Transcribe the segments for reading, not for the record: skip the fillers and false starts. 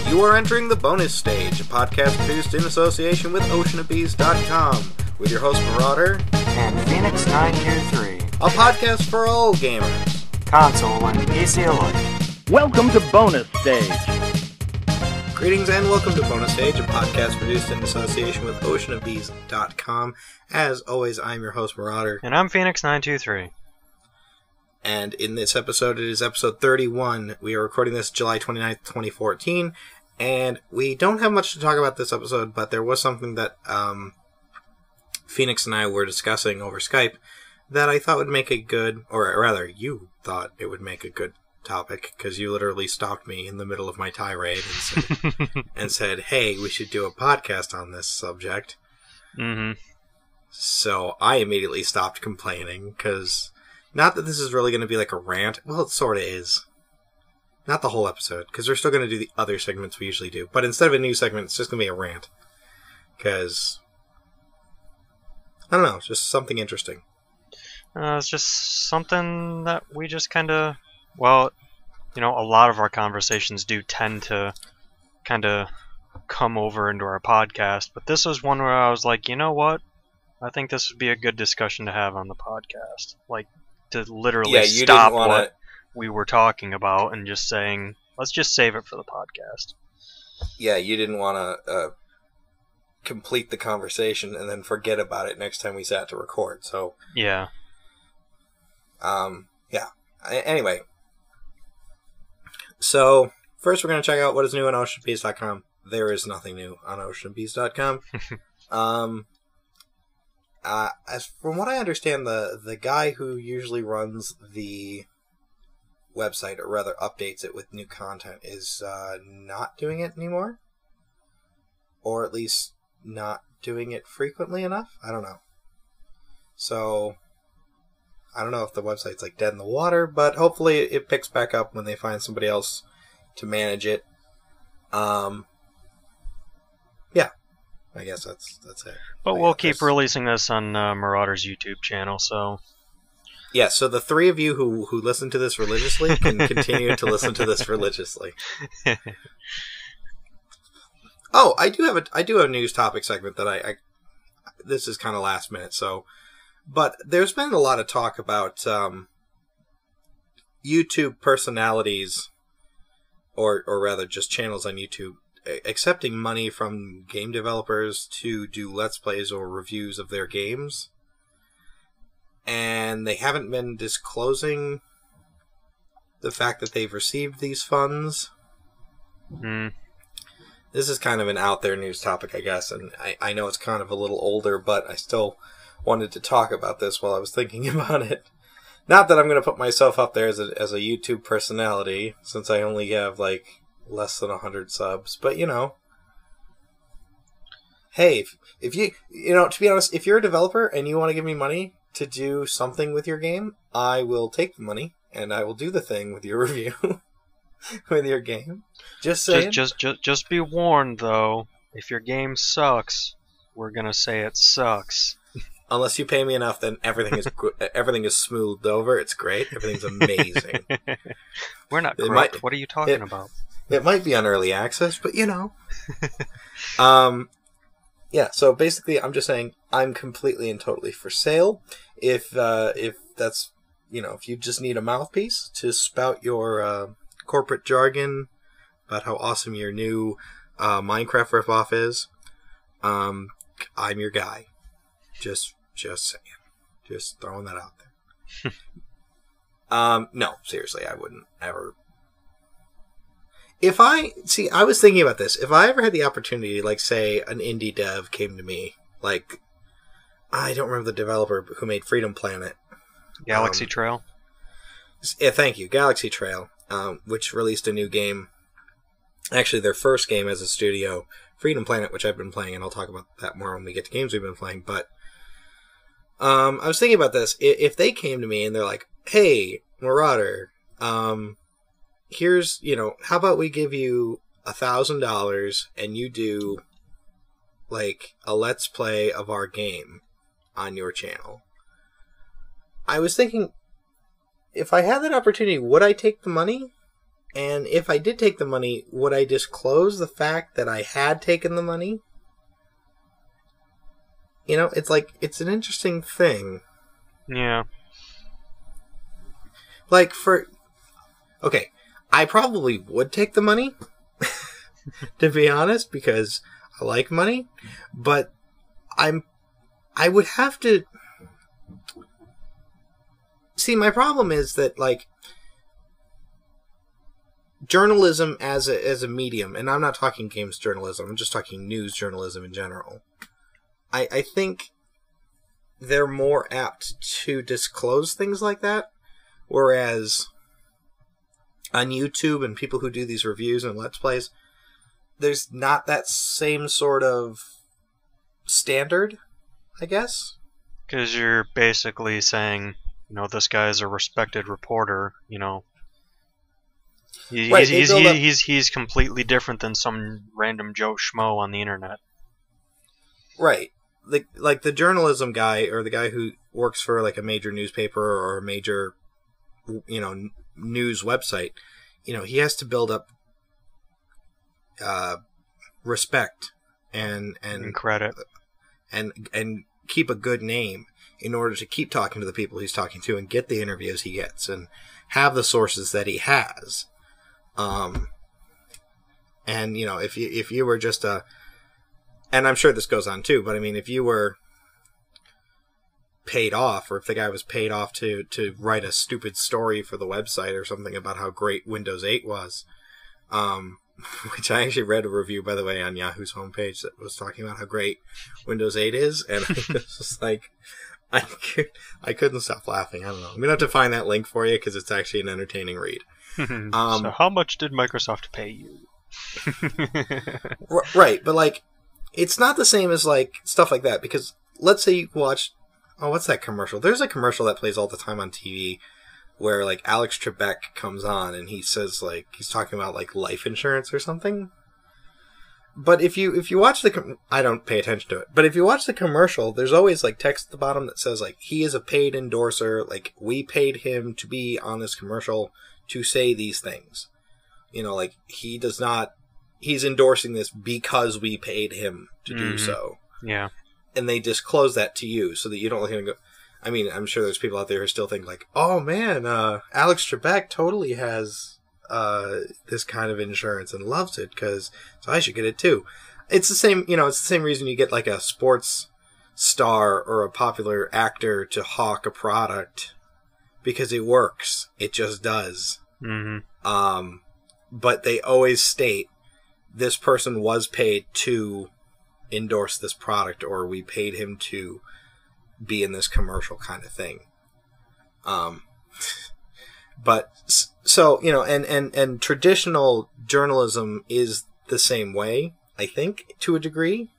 You are entering the bonus stage, a podcast produced in association with oceanofbees.com, with your host Marauder and Phoenix923, a podcast for all gamers, console and PC alike. Welcome to Bonus Stage. Greetings and welcome to Bonus Stage, a podcast produced in association with oceanofbees.com. As always, I'm your host Marauder. And I'm Phoenix923. And in this episode, it is episode 31. We are recording this July 29th, 2014. And we don't have much to talk about this episode, but there was something that Phoenix and I were discussing over Skype that I thought would make a good, or rather, you thought it would make a good topic, because you literally stopped me in the middle of my tirade and said, hey, we should do a podcast on this subject. Mm-hmm. So I immediately stopped complaining, because not that this is really going to be like a rant. Well, it sort of is. Not the whole episode, because we're still going to do the other segments we usually do. But instead of a new segment, it's just going to be a rant. Because, I don't know, it's just something interesting. It's just something that we just kind of, well, you know, a lot of our conversations do tend to kind of come over into our podcast. But this was one where I was like, you know what? I think this would be a good discussion to have on the podcast. Like, to literally stop what we were talking about and just saying, let's just save it for the podcast. Yeah, you didn't want to complete the conversation and then forget about it next time we sat to record. So yeah. Yeah. Anyway. So, first we're going to check out what is new on oceanbees.com. There is nothing new on oceanbees.com. As from what I understand, the guy who usually runs the website, or rather updates it with new content, is not doing it anymore. Or at least not doing it frequently enough. I don't know. So, I don't know if the website's like dead in the water, but hopefully it picks back up when they find somebody else to manage it. Yeah. I guess that's it. But we'll keep releasing this on Marauder's YouTube channel, so... Yeah, so the three of you who listen to this religiously can continue to listen to this religiously. Oh, I do have a news topic segment that I this is kind of last minute, so... But there's been a lot of talk about YouTube personalities, or rather just channels on YouTube, accepting money from game developers to do Let's Plays or reviews of their games. And they haven't been disclosing the fact that they've received these funds. Mm. This is kind of an out there news topic, I guess, and I know it's kind of a little older, but I still wanted to talk about this while I was thinking about it. Not that I'm going to put myself up there as a YouTube personality, since I only have, like, less than 100 subs, but, you know. Hey, if you know, to be honest, if you're a developer and you want to give me money to do something with your game, I will take the money, and I will do the thing with your review with your game. Just saying. Just be warned, though. If your game sucks, we're going to say it sucks. Unless you pay me enough, then everything is smoothed over. It's great. Everything's amazing. We're not corrupt. What are you talking about? It might be on early access, but you know. Yeah. So basically, I'm just saying I'm completely and totally for sale. If that's, you know, if you just need a mouthpiece to spout your corporate jargon about how awesome your new Minecraft ripoff is, I'm your guy. Just saying. Just throwing that out there. No, seriously, I wouldn't ever. I was thinking about this. If I ever had the opportunity, like, say, an indie dev came to me, like, I don't remember the developer who made Freedom Planet. Galaxy Trail? Yeah, thank you. Galaxy Trail, which released a new game. Actually, their first game as a studio, Freedom Planet, which I've been playing, and I'll talk about that more when we get to games we've been playing, but I was thinking about this. If they came to me and they're like, hey, Marauder, here's, you know, how about we give you $1,000 and you do, like, a Let's Play of our game on your channel. I was thinking, if I had that opportunity, would I take the money? And if I did take the money, would I disclose the fact that I had taken the money? You know, it's like, it's an interesting thing. Yeah. Like, okay, I probably would take the money, to be honest, because I like money, but I would have to... See, my problem is that, like, journalism as a medium, and I'm not talking games journalism, I'm just talking news journalism in general, I think they're more apt to disclose things like that, whereas on YouTube and people who do these reviews and Let's Plays, there's not that same sort of standard, I guess. Because you're basically saying, you know, this guy is a respected reporter, you know. He's completely different than some random Joe Schmo on the internet. Right. Like the journalism guy, or the guy who works for like a major newspaper or a major, you know, news website, you know, he has to build up respect and credit and keep a good name in order to keep talking to the people he's talking to and get the interviews he gets and have the sources that he has. And you know, if you were just and I'm sure this goes on too, but I mean, if you were paid off, or if the guy was paid off to write a stupid story for the website or something about how great Windows 8 was, which I actually read a review, by the way, on Yahoo's homepage that was talking about how great Windows 8 is, and I was just like, I couldn't stop laughing. I don't know. I'm gonna have to find that link for you because it's actually an entertaining read. So how much did Microsoft pay you? Right, but like, it's not the same as like stuff like that, because let's say you watch, what's that commercial? There's a commercial that plays all the time on TV where like Alex Trebek comes on and he says, like, he's talking about like life insurance or something. But if you watch I don't pay attention to it, but if you watch the commercial, there's always like text at the bottom that says like, he is a paid endorser, like we paid him to be on this commercial to say these things. You know, like he's endorsing this because we paid him to do so. Yeah. And they disclose that to you so that you don't look at it and go, I mean, I'm sure there's people out there who still think like, oh man, Alex Trebek totally has this kind of insurance and loves it, so I should get it too. It's the same, you know, it's the same reason you get like a sports star or a popular actor to hawk a product, because it works. It just does. Mm-hmm. But they always state, this person was paid to endorse this product, or we paid him to be in this commercial, kind of thing. But so, you know, and traditional journalism is the same way, I think, to a degree,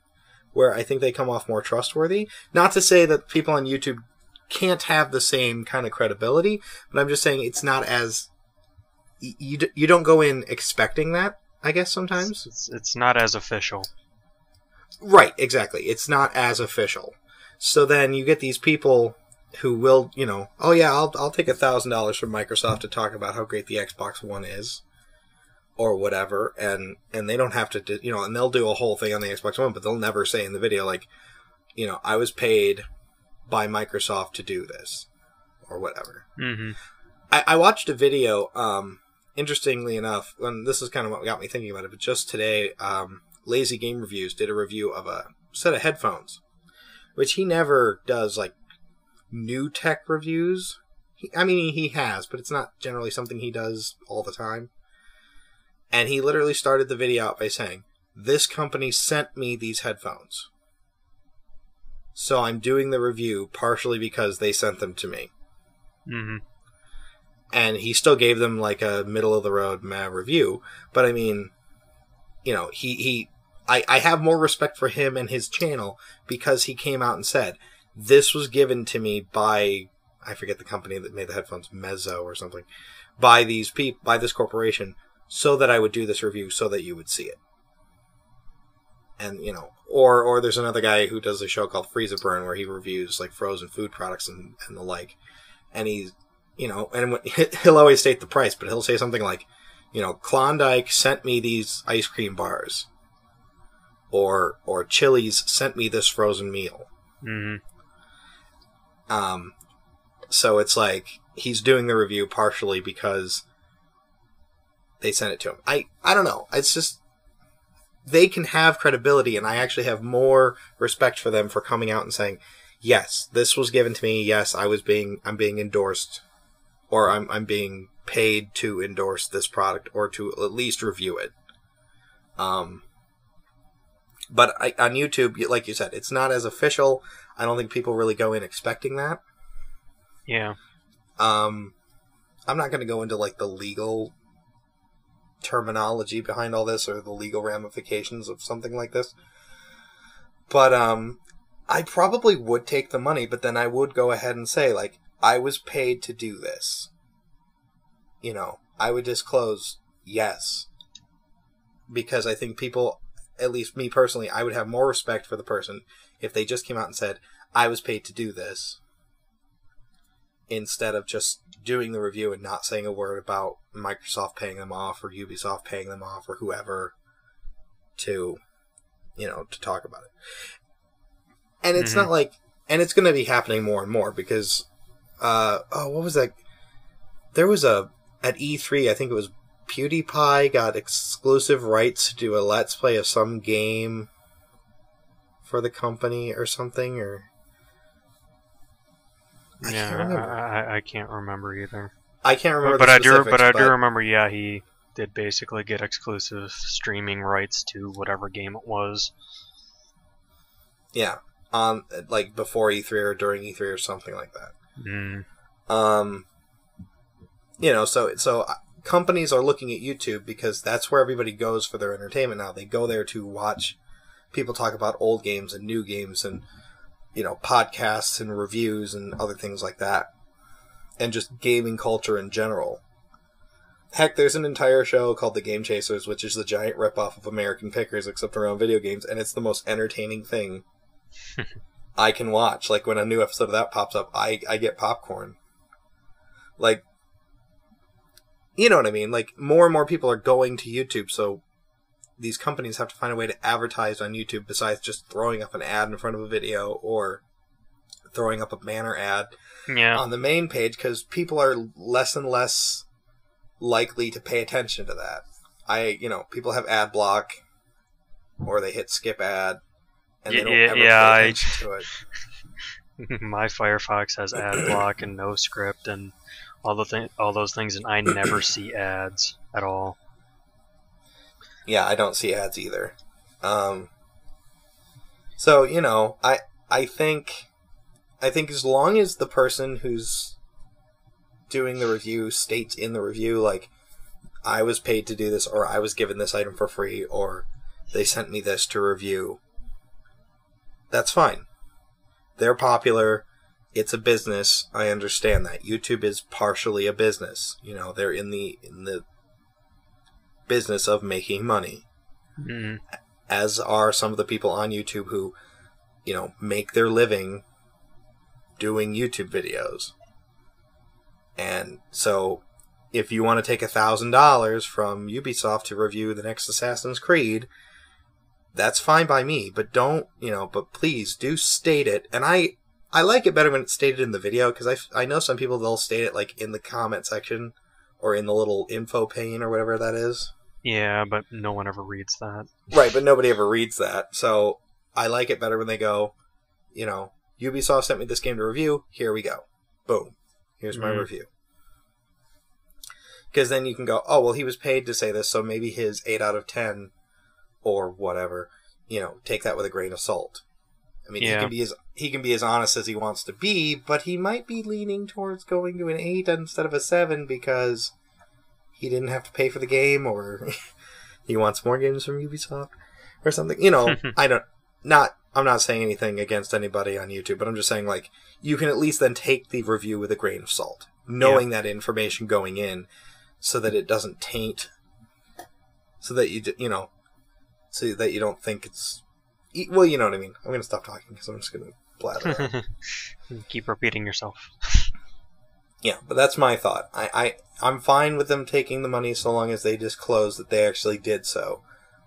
where I think they come off more trustworthy. Not to say that people on YouTube can't have the same kind of credibility, but I'm just saying it's not as, you don't go in expecting that, I guess, sometimes. It's not as official. Right, exactly. It's not as official. So then you get these people who will, you know, oh yeah, I'll take $1,000 from Microsoft to talk about how great the Xbox One is, or whatever, and they don't have to, you know, and they'll do a whole thing on the Xbox One, but they'll never say in the video, like, you know, I was paid by Microsoft to do this, or whatever. Mm-hmm. I watched a video, interestingly enough, and this is kind of what got me thinking about it, but just today, Lazy Game Reviews did a review of a set of headphones, which he never does, like, new tech reviews. He has, but it's not generally something he does all the time. And he literally started the video out by saying, this company sent me these headphones, so I'm doing the review partially because they sent them to me. Mm-hmm. And he still gave them like a middle-of-the-road review, but I mean, you know, I have more respect for him and his channel because he came out and said, this was given to me by, I forget the company that made the headphones, Mezzo or something, by these people, by this corporation, so that I would do this review so that you would see it. And, you know, or there's another guy who does a show called Freeze and Burn where he reviews like frozen food products and the like. And he's, you know, and he'll always state the price, but he'll say something like, Klondike sent me these ice cream bars, or Chili's sent me this frozen meal. Mm-hmm. So it's like he's doing the review partially because they sent it to him. I don't know. It's just they can have credibility, and I actually have more respect for them for coming out and saying, yes, this was given to me. Yes, I'm being endorsed, or I'm being paid to endorse this product or to at least review it. But on YouTube, like you said, it's not as official. I don't think people really go in expecting that. Yeah. I'm not going to go into like the legal terminology behind all this or the legal ramifications of something like this. But I probably would take the money, but then I would go ahead and say, like, I was paid to do this. I would disclose, yes. Because I think people, at least me personally, I would have more respect for the person if they just came out and said, I was paid to do this, instead of just doing the review and not saying a word about Microsoft paying them off or Ubisoft paying them off or whoever to talk about it. And it's not like, and it's going to be happening more and more because, what was that? There was at E3, I think it was PewDiePie got exclusive rights to do a Let's Play of some game for the company or something, or... I can't remember either. I can't remember but I do remember, yeah, he did basically get exclusive streaming rights to whatever game it was. Yeah. Like before E3 or during E3 or something like that. Mm. So companies are looking at YouTube because that's where everybody goes for their entertainment now. They go there to watch people talk about old games and new games and, podcasts and reviews and other things like that. And just gaming culture in general. Heck, there's an entire show called The Game Chasers, which is the giant ripoff of American Pickers, except around video games, and it's the most entertaining thing I can watch. Like, when a new episode of that pops up, I get popcorn. Like, you know what I mean? Like, more and more people are going to YouTube, so these companies have to find a way to advertise on YouTube besides just throwing up an ad in front of a video or throwing up a banner ad on the main page, because people are less and less likely to pay attention to that. People have ad block, or they hit skip ad, and they don't ever pay attention to it. My Firefox has ad block and no script and all those things, and I never see ads at all. Yeah, I don't see ads either. I think as long as the person who's doing the review states in the review, like, I was paid to do this, or I was given this item for free, or they sent me this to review, that's fine. They're popular. It's a business. I understand that. YouTube is partially a business. They're in the business of making money. Mm-hmm. As are some of the people on YouTube who, make their living doing YouTube videos. And so, if you want to take $1,000 from Ubisoft to review the next Assassin's Creed, that's fine by me. But but please do state it. And I like it better when it's stated in the video, because I know some people, they'll state it like in the comment section or in the little info pane or whatever that is. Yeah, but no one ever reads that. Right, but nobody ever reads that. So I like it better when they go, Ubisoft sent me this game to review. Here we go. Boom. Here's my review. Because then you can go, oh, well, he was paid to say this, so maybe his 8 out of 10 or whatever, take that with a grain of salt. I mean, he can be as honest as he wants to be, but he might be leaning towards going to an 8 instead of a 7 because he didn't have to pay for the game, or he wants more games from Ubisoft or something. I'm not saying anything against anybody on YouTube, but I'm just saying, like, you can at least then take the review with a grain of salt, knowing that information going in, so that it doesn't taint, so that you don't think it's, well, you know what I mean. I'm going to stop talking because I'm just going to blather. Keep repeating yourself. Yeah, but that's my thought. I'm fine with them taking the money so long as they disclose that they actually did so,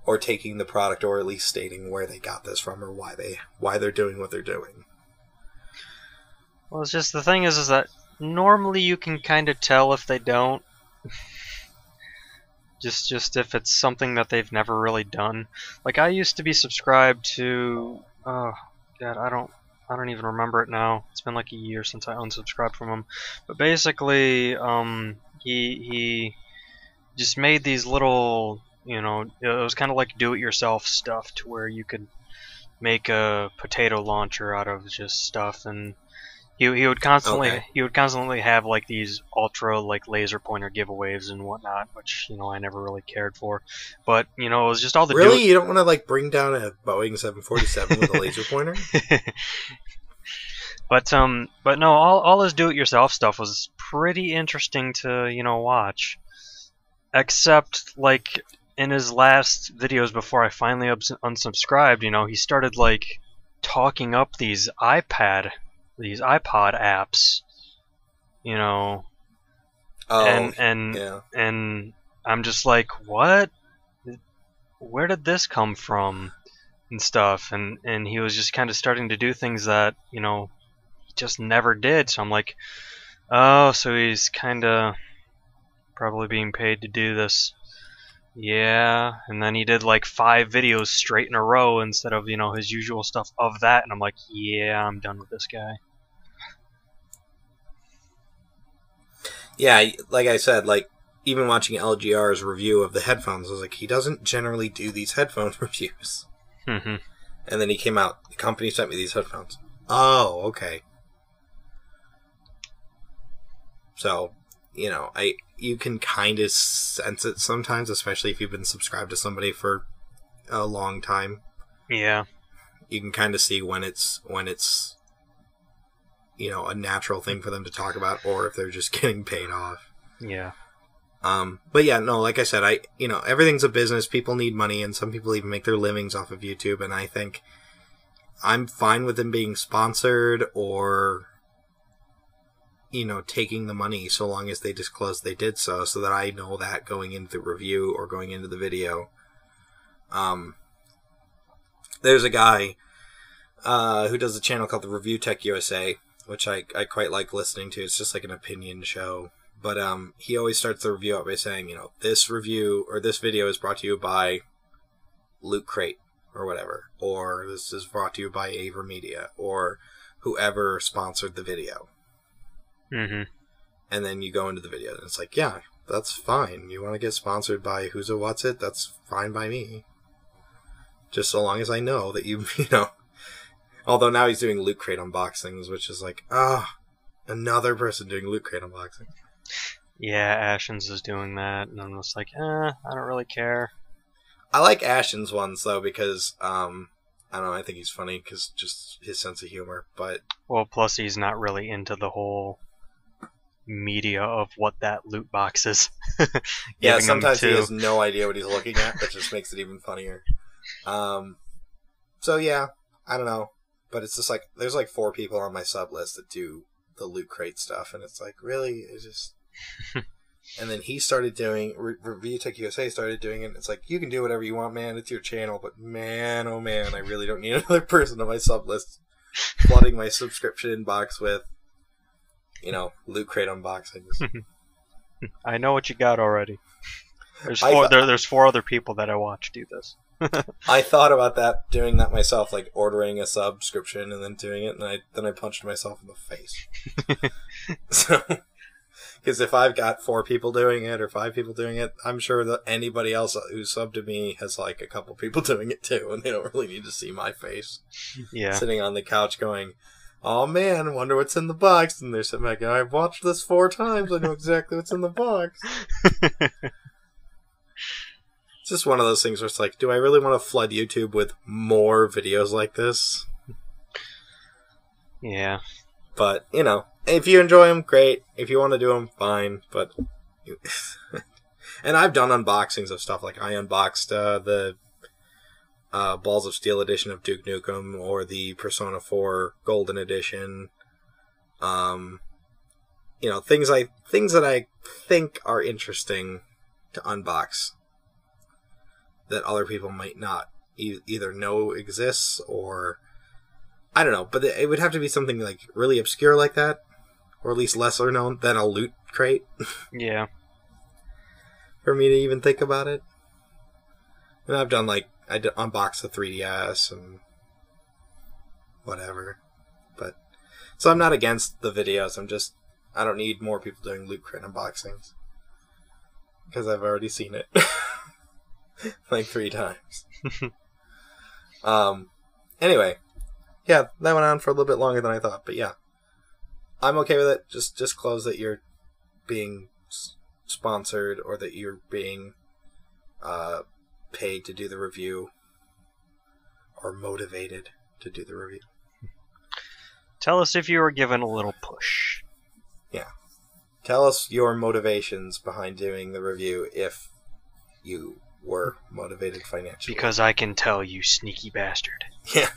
or taking the product, or at least stating where they got this from, or why they're doing what they're doing. Well, it's just the thing is that normally you can kind of tell if they don't. Just if it's something that they've never really done. Like I used to be subscribed to, oh god, I don't even remember it now. It's been like a year since I unsubscribed from him. But basically, he just made these little, it was kind of like do-it-yourself stuff to where you could make a potato launcher out of just stuff, and he would constantly have like these ultra like laser pointer giveaways and whatnot, which I never really cared for. But it was just all the really you don't want to like bring down a Boeing 747 with a laser pointer. But no, all his do-it-yourself stuff was pretty interesting to watch. Except like in his last videos before I finally unsubscribed, he started like talking up these iPod apps, and I'm just like, what? Where did this come from? And stuff, and he was just kind of starting to do things that he just never did. So I'm like, oh, so he's kind of probably being paid to do this. Yeah, and then he did like 5 videos straight in a row instead of his usual stuff of that, and I'm like, yeah, I'm done with this guy. Yeah, like I said, like even watching LGR's review of the headphones, I was like, he doesn't generally do these headphone reviews. Mm-hmm. And then he came out, the company sent me these headphones. Oh, okay. So, you can kind of sense it sometimes, especially if you've been subscribed to somebody for a long time. Yeah. You can kind of see when it's a natural thing for them to talk about, or if they're just getting paid off. Yeah. But yeah, no, like I said, everything's a business. People need money, and some people even make their livings off of YouTube, and I think I'm fine with them being sponsored or, taking the money so long as they disclose they did so that I know that going into the review or going into the video. There's a guy, who does a channel called the Review Tech USA, which I quite like listening to. It's just like an opinion show. But he always starts the review out by saying, this review or this video is brought to you by Loot Crate or whatever, or this is brought to you by AverMedia or whoever sponsored the video. Mm-hmm. And then you go into the video and it's like, yeah, that's fine. You want to get sponsored by Who's It What's It? That's fine by me. Just so long as I know that you Although now he's doing Loot Crate unboxings, which is like, another person doing Loot Crate unboxing. Yeah, Ashens is doing that, and I'm just like, I don't really care. I like Ashens ones, though, because, I don't know, I think he's funny, because just his sense of humor, but... Well, plus he's not really into the whole media of what that loot box is. Yeah, sometimes he has no idea what he's looking at, that just makes it even funnier. So, yeah, I don't know, but it's just like, there's like 4 people on my sub list that do the Loot Crate stuff, and it's like, really? It's just... And then he started doing, Review Tech USA started doing it, and it's like, you can do whatever you want, man, it's your channel, but man, oh man, I really don't need another person on my sub list flooding my subscription inbox with, Loot Crate unboxings. I know what you got already. There's 4 other people that I watch do this. I thought about doing that myself, like ordering a subscription and then doing it, and then I punched myself in the face. So... Because if I've got 4 people doing it or 5 people doing it, I'm sure that anybody else who's subbed to me has like a couple people doing it too, and they don't really need to see my face. Yeah. Sitting on the couch going, oh man, wonder what's in the box. And they're sitting back going, I've watched this 4 times, I know exactly what's in the box. It's just one of those things where it's like, do I really want to flood YouTube with more videos like this? Yeah. But, if you enjoy them, great. If you want to do them, fine. But, and I've done unboxings of stuff. Like I unboxed the Balls of Steel edition of Duke Nukem, or the Persona 4 Golden edition. things that I think are interesting to unbox that other people might not either know exists or I don't know, but it would have to be something like really obscure like that, or at least lesser known than a loot crate. Yeah. For me to even think about it. And I've done I unboxed the 3DS and whatever. But so I'm not against the videos. I don't need more people doing loot crate unboxings because I've already seen it like 3 times. Anyway, yeah, that went on for a little bit longer than I thought, but yeah, I'm okay with it. Just disclose that you're being sponsored or that you're being paid to do the review or motivated to do the review. Tell us if you were given a little push. Yeah. Tell us your motivations behind doing the review if you were motivated financially. Because I can tell, you sneaky bastard. Yeah.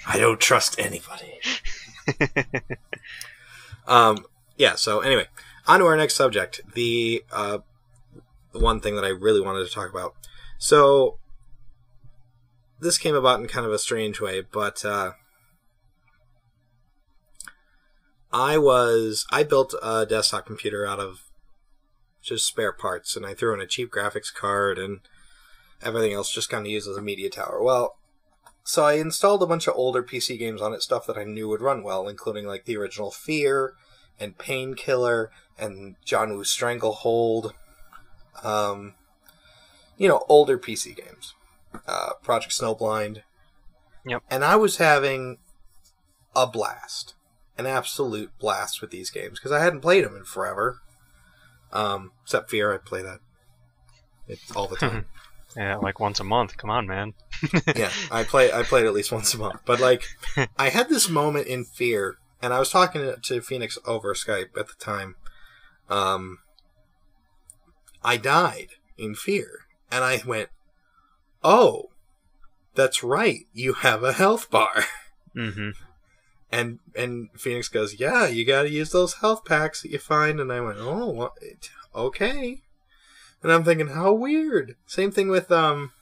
I don't trust anybody. Yeah, so anyway, on to our next subject. The one thing that I really wanted to talk about. So, this came about in kind of a strange way, but I built a desktop computer out of just spare parts, and I threw in a cheap graphics card and everything else just kind of used as a media tower. Well, so I installed a bunch of older PC games on it, stuff that I knew would run well, including like the original Fear and Painkiller and John Woo's Stranglehold. Older PC games. Project Snowblind. Yep. And I was having a blast. An absolute blast with these games, because I hadn't played them in forever. Except Fear, I play that all the time. Yeah, like once a month. Come on, man. Yeah, I played at least once a month. But I had this moment in Fear, and I was talking to Phoenix over Skype at the time. I died in Fear, and I went, "Oh, that's right. You have a health bar." Mm-hmm. And Phoenix goes, "Yeah, you got to use those health packs that you find." And I went, "Oh, what? Okay." And I'm thinking, how weird. Same thing with Project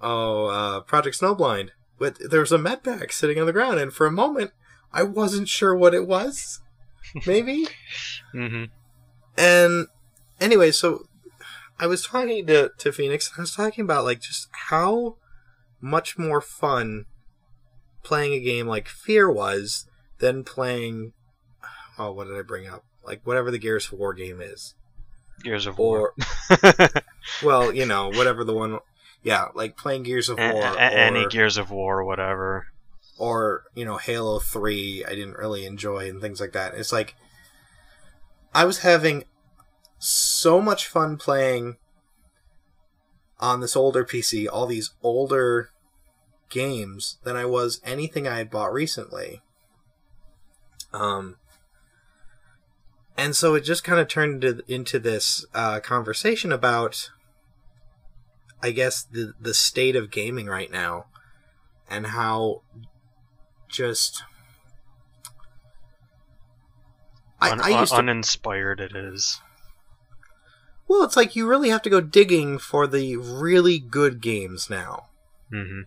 Snowblind. But there was a med pack sitting on the ground, and for a moment, I wasn't sure what it was. Maybe. Mm-hmm. And anyway, so I was talking to Phoenix, and I was talking about just how much more fun playing a game like Fear was than playing, what did I bring up? Whatever the Gears of War game is. Gears of War. Well, whatever the one, yeah, playing Gears of War. Any Gears of War or whatever. Or, Halo 3 I didn't really enjoy and things like that. It's I was having so much fun playing on this older PC, all these older games, than I was anything I had bought recently. And so it just kind of turned into this conversation about, I guess, the state of gaming right now, and how just I used to, uninspired it is. Well, it's you really have to go digging for the really good games now. Mm-hmm.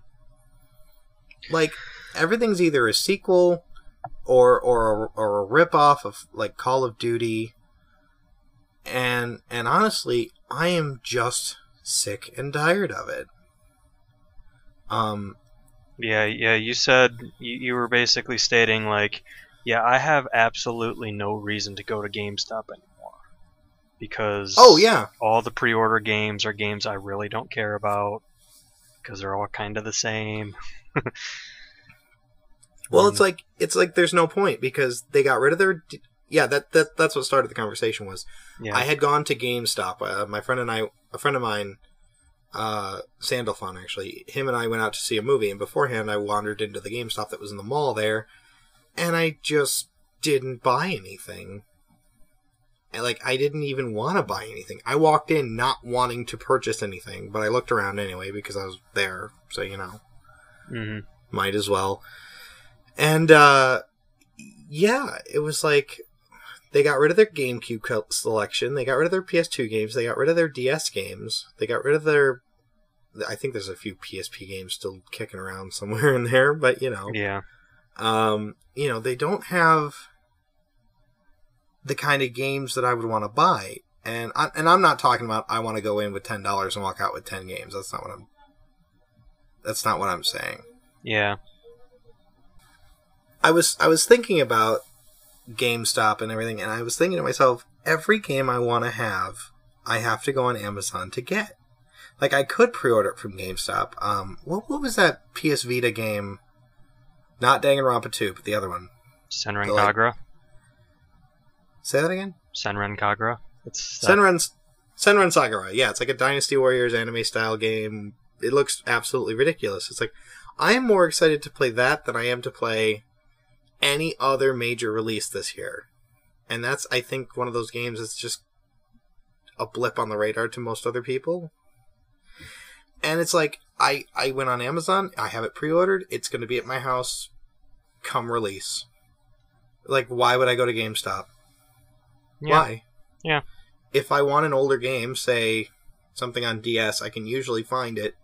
Everything's either a sequel or a rip-off of Call of Duty, and honestly, I am just sick and tired of it. Yeah, you said you were basically stating yeah, I have absolutely no reason to go to GameStop anymore, because all the pre-order games are games I really don't care about, because they're all kind of the same. Well, it's there's no point, because they got rid of their... Yeah, that's what started the conversation was. Yeah. I had gone to GameStop. A friend of mine, Sandalphon actually, him and I went out to see a movie, and beforehand I wandered into the GameStop that was in the mall there, and I just didn't buy anything. And, I didn't even want to buy anything. I walked in not wanting to purchase anything, but I looked around anyway because I was there, so might as well. And, yeah, it was They got rid of their GameCube selection. They got rid of their PS2 games. They got rid of their DS games. They got rid of their... I think there's a few PSP games still kicking around somewhere in there, but, you know. Yeah. You know, they don't have the kind of games that I would want to buy. And I'm not talking about I want to go in with $10 and walk out with 10 games. That's not what I'm saying. Yeah. I was thinking about GameStop and everything, and I was thinking to myself, every game I want to have, I have to go on Amazon to get. Like, I could pre-order it from GameStop. What was that PS Vita game? Not Danganronpa 2, but the other one. Senran Kagura. Say that again? Senran Kagura. It's Senran Kagura. Yeah, it's like a Dynasty Warriors anime-style game. It looks absolutely ridiculous. It's like, I am more excited to play that than I am to play any other major release this year. And that's, I think, one of those games that's just a blip on the radar to most other people. And it's like, I went on Amazon, I have it pre-ordered, it's going to be at my house come release. Like, why would I go to GameStop? Yeah. Why? Yeah. If I want an older game, say something on DS, I can usually find it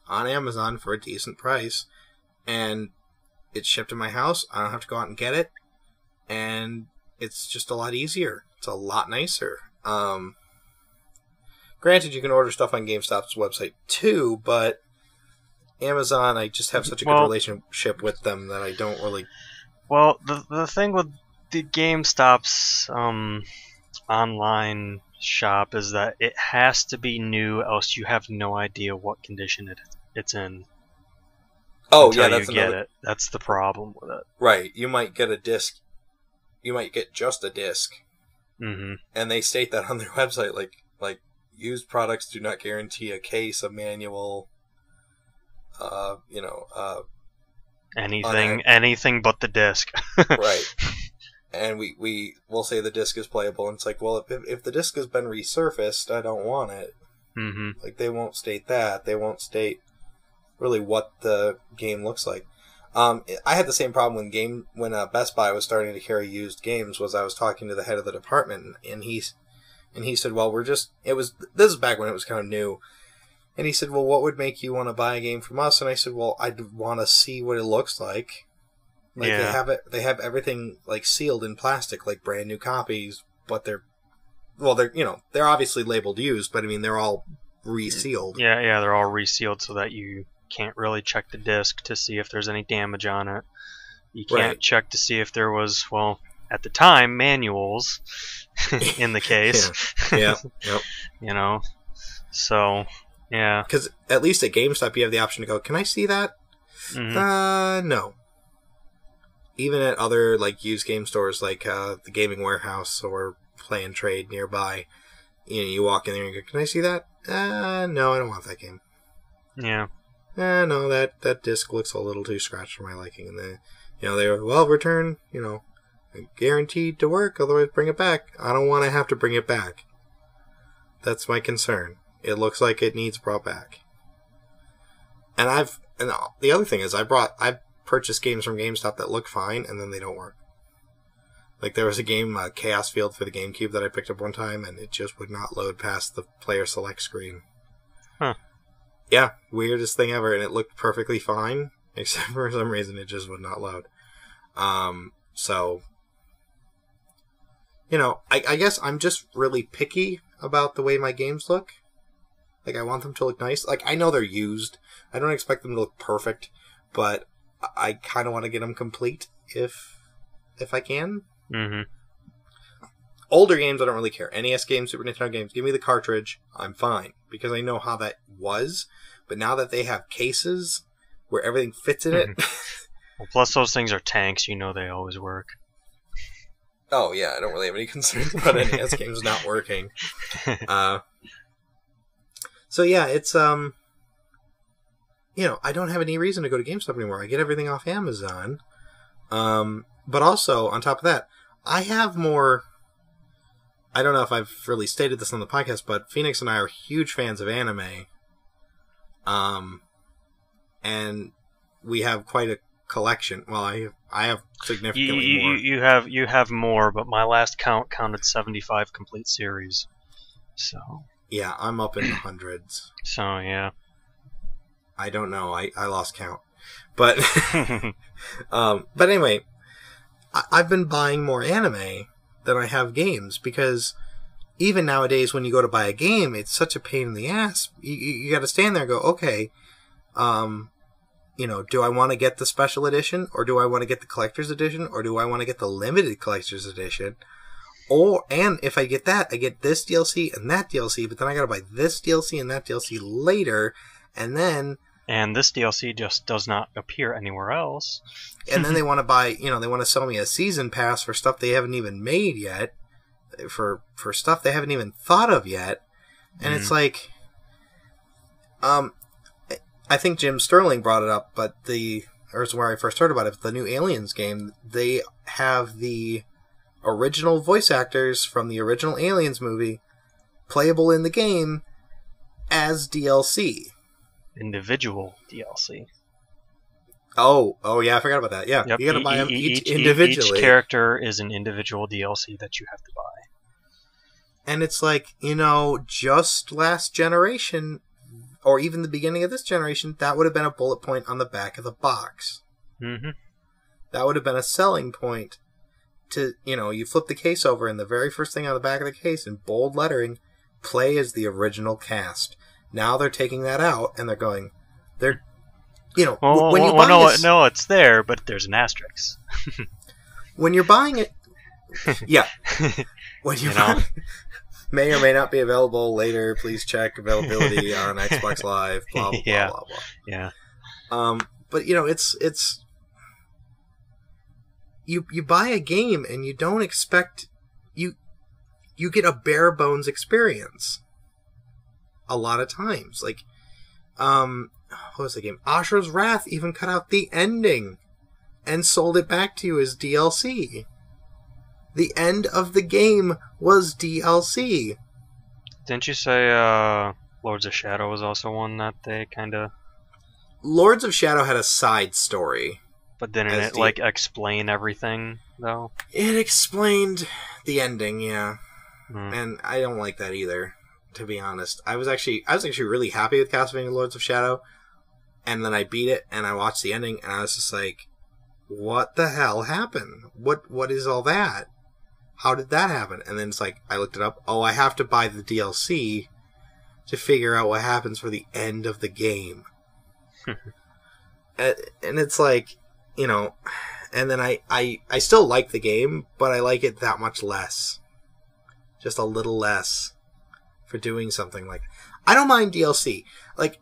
on Amazon for a decent price, and it's shipped to my house. I don't have to go out and get it, and it's just a lot easier. It's a lot nicer. Granted, you can order stuff on GameStop's website too, but Amazon, I just have such a good relationship with them that I don't really... Well, the thing with the GameStop's online shop is that it has to be new, else you have no idea what condition it's in. Oh, until yeah, that's you get it. That's the problem with it. Right. You might get a disc. You might get just a disc. Mm-hmm. And they state that on their website, like used products do not guarantee a case, a manual, anything but the disc. Right. And we will say the disc is playable, and it's like, well, if the disc has been resurfaced, I don't want it. Mm-hmm. Like, they won't state that. They won't state really what the game looks like. I had the same problem when Best Buy was starting to carry used games. Was I was talking to the head of the department, and he said, well, this is back when it was kind of new. And he said, well, what would make you want to buy a game from us? And I said, well, I'd want to see what it looks like. Like, yeah. they have everything, like, sealed in plastic, like brand new copies, but they're obviously labeled used, but I mean, they're all resealed. Yeah, they're all resealed so that you can't really check the disc to see if there's any damage on it. You can't check to see if there was, well, at the time, manuals in the case. Yeah. Yep. You know, so, yeah. Because at least at GameStop, you have the option to go, can I see that? Mm-hmm. No. Even at other, like, used game stores, like the Gaming Warehouse or Play and Trade nearby, you walk in there and go, can I see that? No, I don't want that game. Yeah. No, that disc looks a little too scratched for my liking. And they're, well, return, guaranteed to work, otherwise bring it back. I don't want to have to bring it back. That's my concern. It looks like it needs brought back. And the other thing is, I've purchased games from GameStop that look fine, and then they don't work. Like, there was a game, Chaos Field for the GameCube, that I picked up one time, and it just would not load past the player select screen. Huh. Yeah, weirdest thing ever, and it looked perfectly fine, except for some reason it just would not load. So, I guess I'm just really picky about the way my games look. Like, I want them to look nice. Like, I know they're used. I don't expect them to look perfect, but I kind of want to get them complete if I can. Mm-hmm. Older games, I don't really care. NES games, Super Nintendo games, give me the cartridge, I'm fine. Because I know how that was. But now that they have cases where everything fits in it... Well, plus those things are tanks, they always work. Oh, yeah, I don't really have any concerns about NES games not working. So, yeah, it's... I don't have any reason to go to GameStop anymore. I get everything off Amazon. But also, on top of that, I have more... I don't know if I've really stated this on the podcast, but Phoenix and I are huge fans of anime. And we have quite collection. Well, I have significantly more. You have more, but my last count counted 75 complete series. So yeah, I'm up in the hundreds. So yeah, I don't know. I lost count, but but anyway, I've been buying more anime than I have games because even nowadays when you go to buy a game, it's such a pain in the ass. You got to stand there and go, okay, do I want to get the special edition, or do I want to get the collector's edition, or do I want to get the limited collector's edition? And if I get that, I get this DLC and that DLC, but then I gotta buy this DLC and that DLC later, and this DLC just does not appear anywhere else. And then they want to buy, they want to sell me a season pass for stuff they haven't even made yet, for stuff they haven't even thought of yet, and it's like, I think Jim Sterling brought it up, or it's where I first heard about it. The new Aliens game, they have the original voice actors from the original Aliens movie playable in the game as DLC. Individual DLC. Oh yeah, I forgot about that. Yeah, yep. You gotta buy them each individually. Each character is an individual DLC that you have to buy. And it's like, just last generation, or even the beginning of this generation, that would have been a bullet point on the back of the box. Mm-hmm. That would have been a selling point. You flip the case over, and the very first thing on the back of the case in bold lettering, play as the original cast. Now they're taking that out, and they're going, when you buy no, it's there, but there's an asterisk. When you're buying it, yeah. When you may or may not be available later. Please check availability on Xbox Live. Blah blah yeah. blah blah. Yeah. But it's. You buy a game and you don't expect you get a bare bones experience. A lot of times, like, what was the game? Asura's Wrath even cut out the ending and sold it back to you as DLC. The end of the game was DLC. Didn't you say Lords of Shadow was also one that they kind of... Lords of Shadow had a side story. But didn't it, explain everything, though? It explained the ending, yeah. Mm. And I don't like that either, to be honest. I was actually really happy with Castlevania Lords of Shadow, and then I beat it, and I watched the ending, and I was just like, what the hell happened? What is all that? How did that happen? And then it's like, I looked it up. Oh, I have to buy the DLC to figure out what happens for the end of the game. And it's like, and then I still like the game, but I like it that much less. Just a little less for doing something like... I don't mind DLC. Like,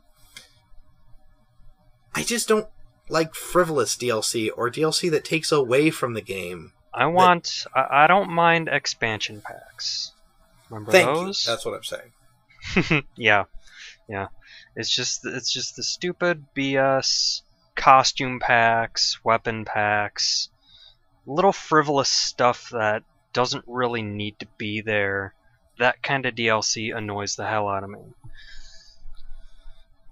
I just don't like frivolous DLC or DLC that takes away from the game. I don't mind expansion packs. Remember those? That's what I'm saying. Yeah. It's just the stupid BS costume packs, weapon packs, little frivolous stuff that doesn't really need to be there. That kind of DLC annoys the hell out of me.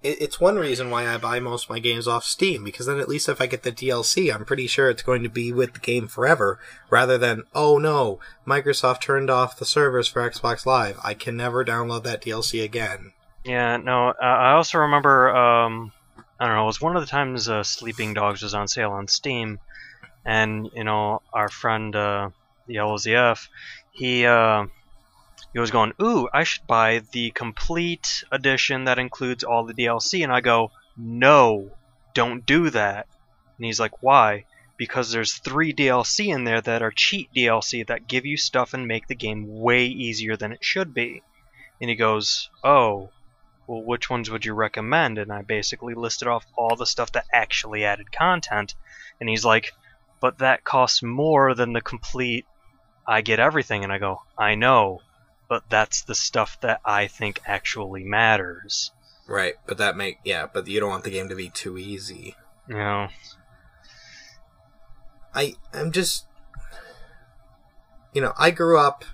It's one reason why I buy most of my games off Steam, because then at least if I get the DLC, I'm pretty sure it's going to be with the game forever, rather than, oh no, Microsoft turned off the servers for Xbox Live. I can never download that DLC again. Yeah, no, I also remember, I don't know, it was one of the times Sleeping Dogs was on sale on Steam, and, our friend, the LOZF, he was going, ooh, I should buy the complete edition that includes all the DLC. And I go, no, don't do that. And he's like, why? Because there's 3 DLC in there that are cheat DLC that give you stuff and make the game way easier than it should be. And he goes, oh, well, which ones would you recommend? And I basically listed off all the stuff that actually added content. And he's like, but that costs more than the complete I get everything. And I go, I know. But that's the stuff that I think actually matters. Right, but but you don't want the game to be too easy. No. I'm just... I grew up,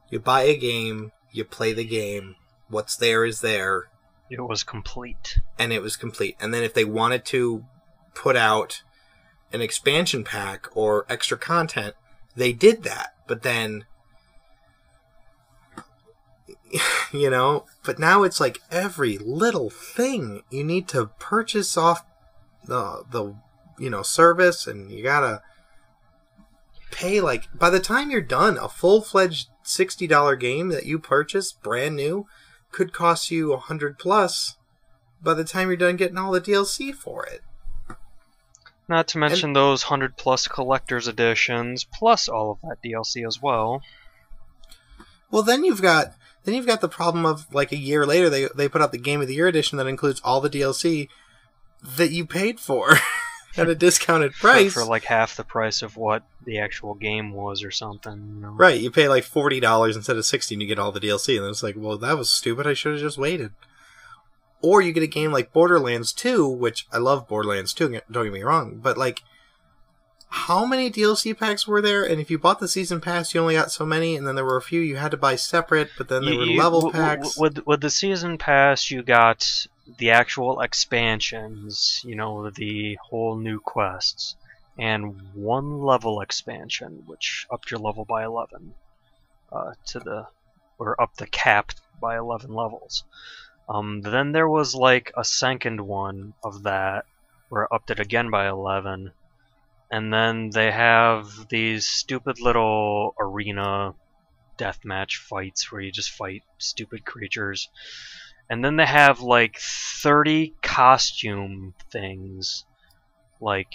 you buy a game, you play the game, what's there is there. It was complete. And it was complete. And then if they wanted to put out an expansion pack or extra content, they did that. But then, you know, but now it's like every little thing you need to purchase off the service, and you gotta pay, like, by the time you're done, a full-fledged $60 game that you purchase brand new could cost you $100 plus by the time you're done getting all the DLC for it. Not to mention those 100 plus collector's editions, plus all of that DLC as well. Well, then you've got the problem of, like, a year later they put out the Game of the Year edition that includes all the DLC that you paid for at a discounted price. For like half the price of what the actual game was or something. You know? Right, you pay like $40 instead of $60 and you get all the DLC, and it's like, well, that was stupid, I should have just waited. Or you get a game like Borderlands 2, which I love Borderlands 2, don't get me wrong, but like, how many DLC packs were there? And if you bought the season pass, you only got so many, and then there were a few you had to buy separate, but then there were level packs. With the season pass, you got the actual expansions, you know, the whole new quests, and one level expansion, which upped your level by 11, or up the cap by 11 levels. Then there was like a second one of that, where it upped it again by 11. And then they have these stupid little arena deathmatch fights where you just fight stupid creatures. And then they have like 30 costume things. Like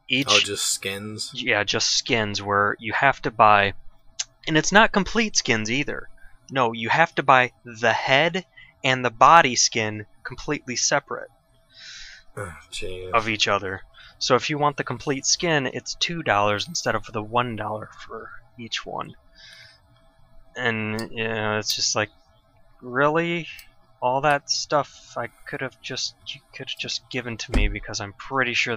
each... Oh, just skins? Yeah, just skins where you have to buy... And it's not complete skins either. No, you have to buy the head and the body skin completely separate of each other. So if you want the complete skin, it's $2 instead of the $1 for each one. And you know, it's just like, really, all that stuff you could have just given to me, because I'm pretty sure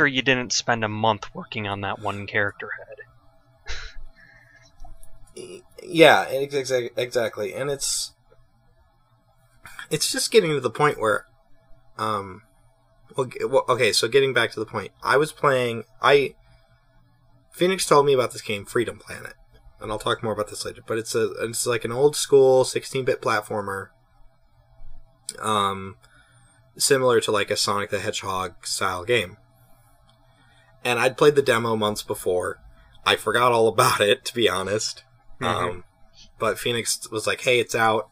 you didn't spend a month working on that one character head. Yeah, exactly, and it's just getting to the point where, well, okay, so getting back to the point, Phoenix told me about this game, Freedom Planet, and I'll talk more about this later, but it's like an old school 16-bit platformer, similar to like a Sonic the Hedgehog style game. And I'd played the demo months before. I forgot all about it, to be honest. Mm-hmm. But Phoenix was like, hey, it's out,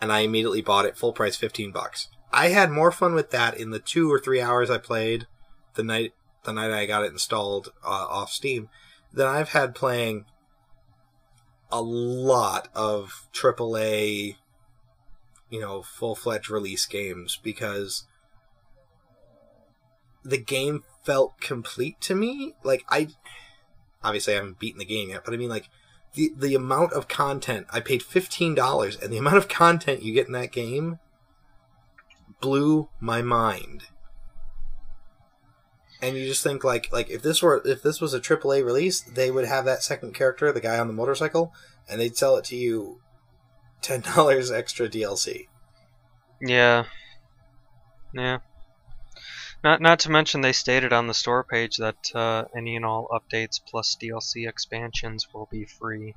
and I immediately bought it, full price, $15. I had more fun with that in the 2 or 3 hours I played the night I got it installed off Steam than I've had playing a lot of AAA, full-fledged release games, because the game felt complete to me. Like, obviously I haven't beaten the game yet, but I mean, like, the amount of content, I paid $15, and the amount of content you get in that game blew my mind. And you just think like if this was a AAA release, they would have that second character, the guy on the motorcycle, and they'd sell it to you $10 extra DLC. Yeah. Not to mention they stated on the store page that any and all updates plus DLC expansions will be free.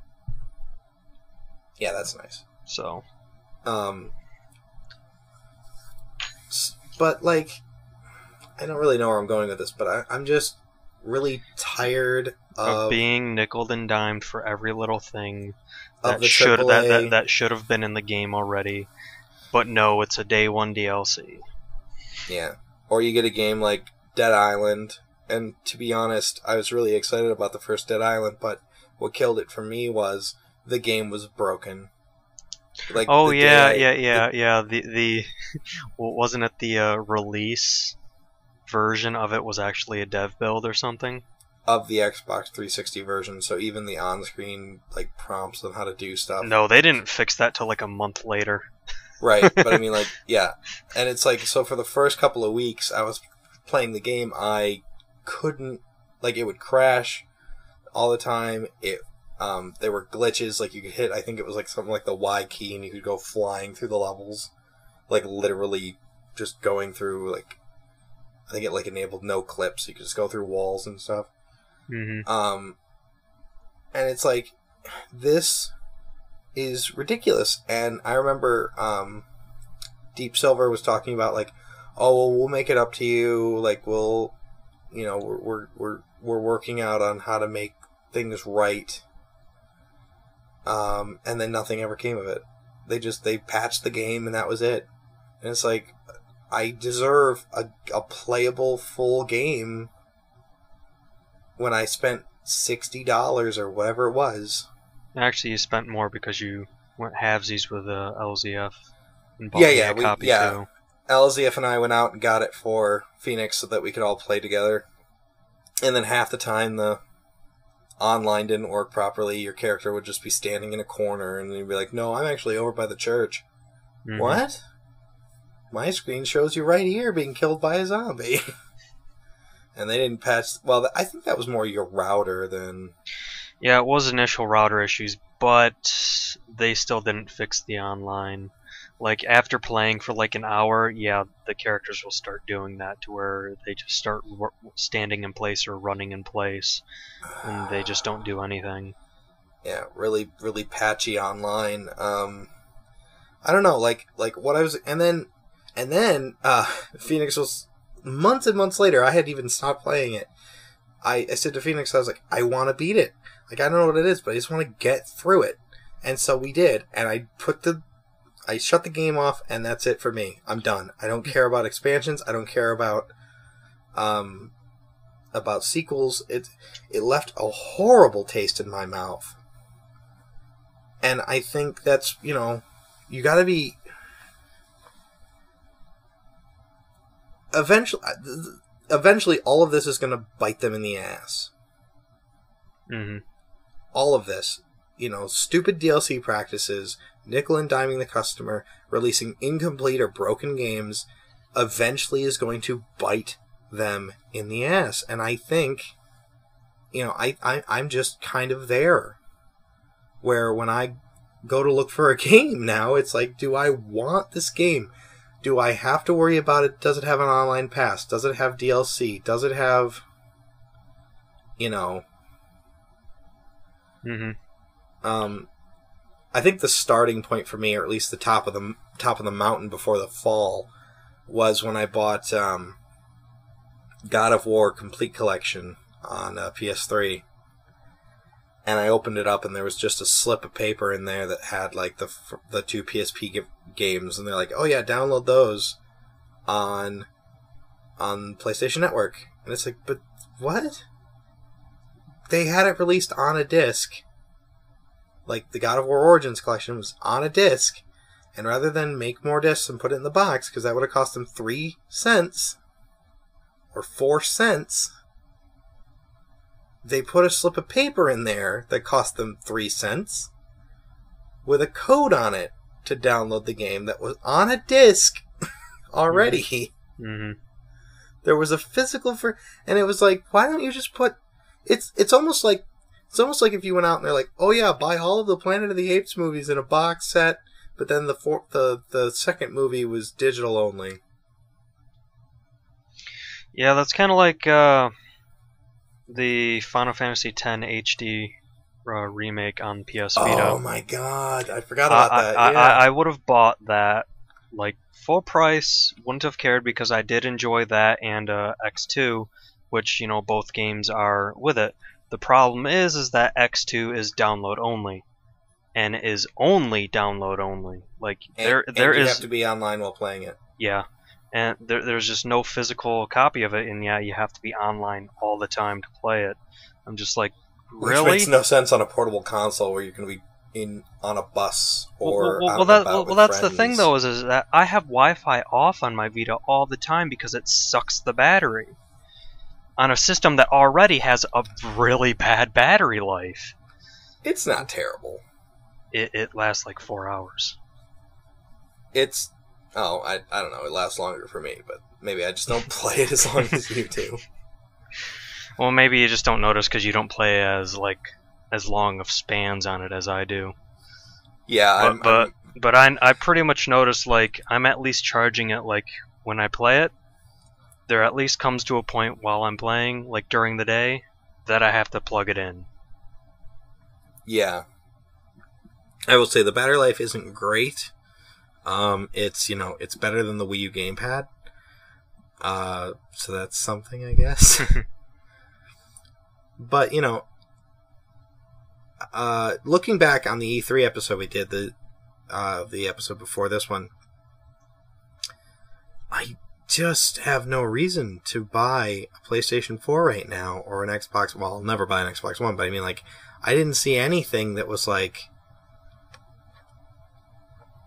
Yeah, that's nice. So, but like, I don't really know where I'm going with this, but I'm just really tired of being nickeled and dimed for every little thing that should have been in the game already. But no, it's a day one DLC. Yeah. Or you get a game like Dead Island, and to be honest, I was really excited about the first Dead Island, but what killed it for me was the game was broken. Like, oh yeah. The wasn't it the release version of it was actually a dev build or something? Of the Xbox 360 version, so even the on-screen like prompts on how to do stuff. No, they didn't fix that till like a month later. Right, but I mean, like, yeah. And it's like, so for the first couple of weeks I was playing the game, I couldn't, like, it would crash all the time. There were glitches, like you could hit, I think it was like something like the Y key, and you could go flying through the levels, like literally just going through, like, I think it like enabled no clips, so you could just go through walls and stuff. Mm-hmm. And it's like, this is ridiculous. And I remember Deep Silver was talking about like, oh well, we'll make it up to you. Like we'll, you know, we're working out on how to make things right. And then nothing ever came of it. They patched the game and that was it. And it's like, I deserve a playable full game when I spent $60 or whatever it was. Actually, you spent more because you went halvesies with LZF and bought me a copy too. LZF and I went out and got it for Phoenix so that we could all play together. And then half the time the online didn't work properly. Your character would just be standing in a corner and you'd be like, no, I'm actually over by the church. Mm-hmm. What? My screen shows you right here being killed by a zombie. And they didn't patch... Well, I think that was more your router than... Yeah, it was initial router issues, but they still didn't fix the online. Like, after playing for like an hour, yeah, the characters will start doing that to where they just start standing in place or running in place, and they just don't do anything. Yeah, really, really patchy online. I don't know, like what I was... And then Phoenix was... Months and months later, I had even stopped playing it. I said to Phoenix, I was like, I want to beat it. Like, I don't know what it is, but I just want to get through it. And so we did. And I shut the game off, and that's it for me. I'm done. I don't care about expansions. I don't care about sequels. It left a horrible taste in my mouth. And I think that's, you know, you gotta be... Eventually, all of this is going to bite them in the ass. Mm-hmm. All of this. You know, stupid DLC practices, nickel and diming the customer, releasing incomplete or broken games, eventually is going to bite them in the ass. And I think, you know, I'm just kind of there. Where when I go to look for a game now, it's like, do I want this game? Do I have to worry about it? Does it have an online pass? Does it have DLC? Does it have, you know... Mm-hmm. I think the starting point for me, or at least the top of the mountain before the fall, was when I bought God of War Complete Collection on PS3. And I opened it up, and there was just a slip of paper in there that had like the two PSP games, and they're like, "Oh yeah, download those on PlayStation Network." And it's like, but what? They had it released on a disc. Like the God of War Origins collection was on a disc, and rather than make more discs and put it in the box, because that would have cost them 3 cents or 4 cents. They put a slip of paper in there that cost them 3 cents with a code on it to download the game that was on a disc already. Mm-hmm. There was a physical and it was like, why don't you just put... It's almost like if you went out and they're like, oh yeah, buy all of the Planet of the Apes movies in a box set, but then the second movie was digital only. Yeah, that's kind of like the Final Fantasy X HD remake on PS Vita. Oh my god, I forgot about that. Yeah. I would have bought that like full price, wouldn't have cared because I did enjoy that and X2, which, you know, both games are with it. The problem is that X2 is download only, and is only download only. Like there you is have to be online while playing it. Yeah. And there's just no physical copy of it, and yeah, you have to be online all the time to play it. I'm just like, really? Which makes no sense on a portable console where you can be on a bus or that's the thing though, is that I have Wi-Fi off on my Vita all the time because it sucks the battery on a system that already has a really bad battery life. It's not terrible. It lasts like 4 hours. It's... Oh, I don't know. It lasts longer for me, but maybe I just don't play it as long as you do. Well, maybe you just don't notice because you don't play as long of spans on it as I do. Yeah, but I pretty much notice like I'm at least charging it like when I play it, there at least comes to a point while I'm playing, like during the day, that I have to plug it in. Yeah. I will say the battery life isn't great. It's, it's better than the Wii U gamepad. So that's something, I guess. But, looking back on the E3 episode we did, the episode before this one, I just have no reason to buy a PlayStation 4 right now, or an Xbox. Well, I'll never buy an Xbox One, but I mean, like, I didn't see anything that was like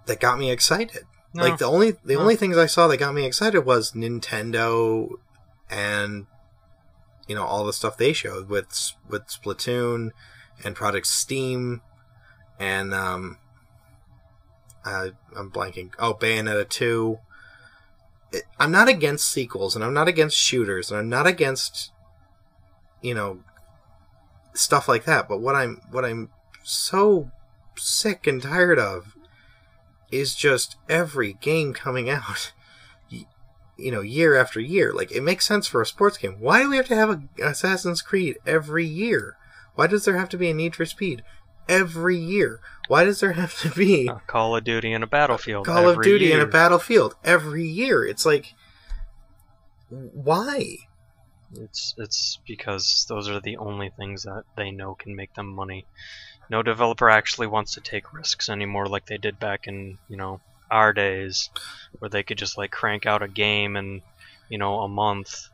that got me excited. No. Like the only things I saw that got me excited was Nintendo and all the stuff they showed with Splatoon and Project Steam and I'm blanking. Oh, Bayonetta 2. I'm not against sequels, and I'm not against shooters, and I'm not against stuff like that. But what I'm so sick and tired of is just every game coming out, year after year. Like, it makes sense for a sports game. Why do we have to have an Assassin's Creed every year? Why does there have to be a Need for Speed every year? Why does there have to be a Call of Duty and a Battlefield Call of Duty and a Battlefield every year? It's like, why? It's because those are the only things that they know can make them money. No developer actually wants to take risks anymore like they did back in, our days, where they could just like crank out a game in, a month.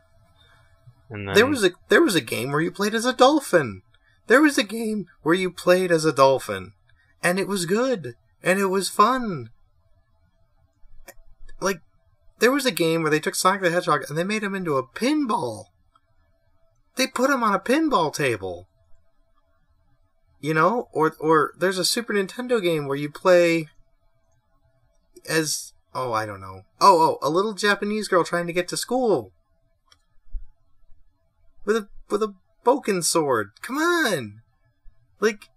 And then there was a game where you played as a dolphin. There was a game where you played as a dolphin, and it was good, and it was fun. Like, there was a game where they took Sonic the Hedgehog and they made him into a pinball. They put him on a pinball table. Or there's a Super Nintendo game where you play as, I don't know. A little Japanese girl trying to get to school. With a Boken sword. Come on! Like,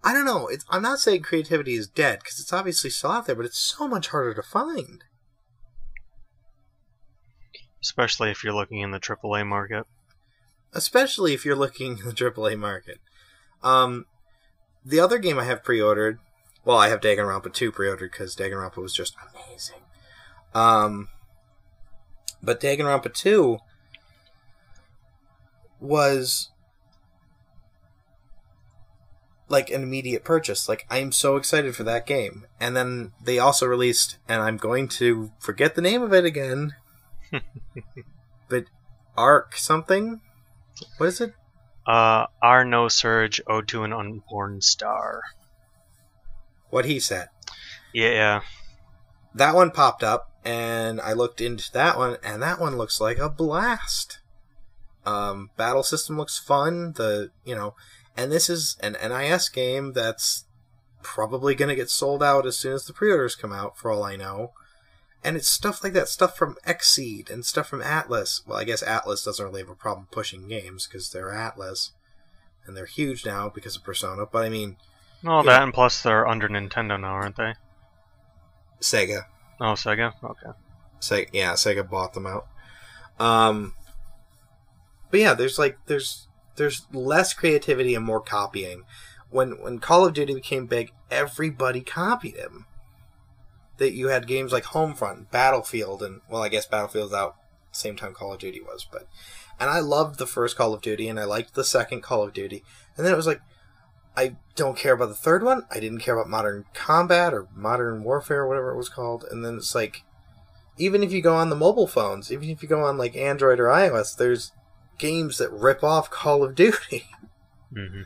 I don't know. I'm not saying creativity is dead, because it's obviously still out there, but it's so much harder to find. Especially if you're looking in the AAA market. Especially if you're looking in the AAA market. The other game I have pre-ordered, well, I have Danganronpa 2 pre-ordered because Danganronpa was just amazing. But Danganronpa 2 was like an immediate purchase. Like, I'm so excited for that game. And then they also released, and I'm going to forget the name of it again, but Arc something? What is it? Our No Surge, Ode to an Unborn Star. What he said. Yeah. That one popped up, and I looked into that one, and that one looks like a blast. Battle system looks fun. And this is an NIS game that's probably going to get sold out as soon as the pre-orders come out, for all I know. And it's stuff like that, stuff from Xseed and stuff from Atlas. Well, I guess Atlas doesn't really have a problem pushing games because they're Atlas, and they're huge now because of Persona. But I mean, well, that and plus they're under Nintendo now, aren't they? Sega. Oh, Sega. Okay. Sega bought them out. But yeah, there's less creativity and more copying. When Call of Duty became big, everybody copied him. That you had games like Homefront, Battlefield, and, well, I guess Battlefield's out same time Call of Duty was, and I loved the first Call of Duty, and I liked the second Call of Duty, and then it was like, I don't care about the third one, I didn't care about Modern Combat, or Modern Warfare, or whatever it was called, and then it's like, even if you go on the mobile phones, even if you go on, like, Android or iOS, there's games that rip off Call of Duty. Mm-hmm.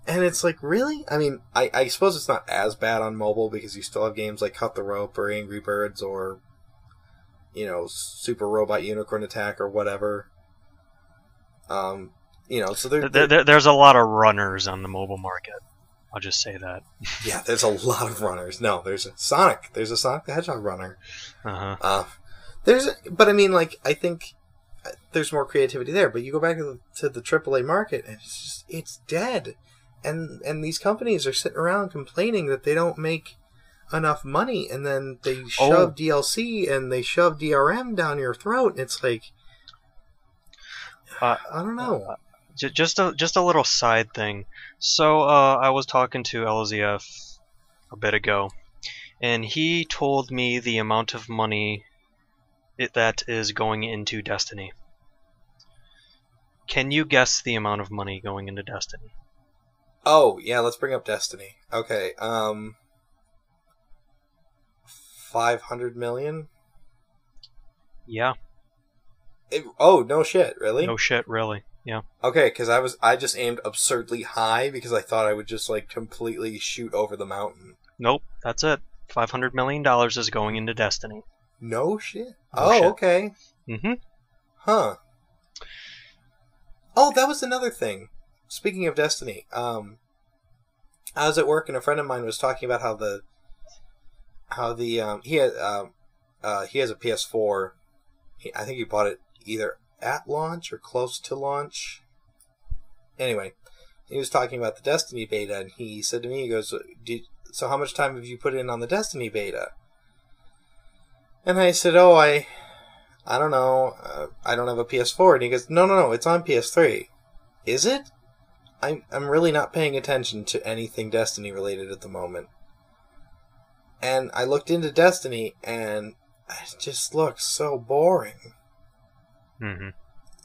And it's like, really? I mean, I suppose it's not as bad on mobile because you still have games like Cut the Rope or Angry Birds or, Super Robot Unicorn Attack or whatever. So there's a lot of runners on the mobile market. I'll just say that. Yeah, there's a lot of runners. No, there's a Sonic. There's a Sonic the Hedgehog runner. Uh-huh. But I mean, like, I think there's more creativity there. But you go back to the AAA market, and it's dead. And these companies are sitting around complaining that they don't make enough money, and then they shove DLC and they shove DRM down your throat, and it's like, Uh, I don't know. just a little side thing. So I was talking to LZF a bit ago, and he told me the amount of money that is going into Destiny. Can you guess the amount of money going into Destiny? Oh, yeah, let's bring up Destiny. Okay, 500 million? Yeah. Oh, no shit, really? No shit, really. Yeah. Okay, because I just aimed absurdly high because I thought I would just, like, completely shoot over the mountain. Nope, that's it. $500 million is going into Destiny. No shit? No shit. Okay. Mm-hmm. Huh. Oh, that was another thing. Speaking of Destiny, I was at work and a friend of mine was talking about he has a PS4. I think he bought it either at launch or close to launch. Anyway, he was talking about the Destiny beta, and he said to me, he goes, so how much time have you put in on the Destiny beta? And I said, oh, I don't know. I don't have a PS4. And he goes, no, it's on PS3. Is it? I'm really not paying attention to anything Destiny related at the moment. And I looked into Destiny, and it just looks so boring. Mm-hmm.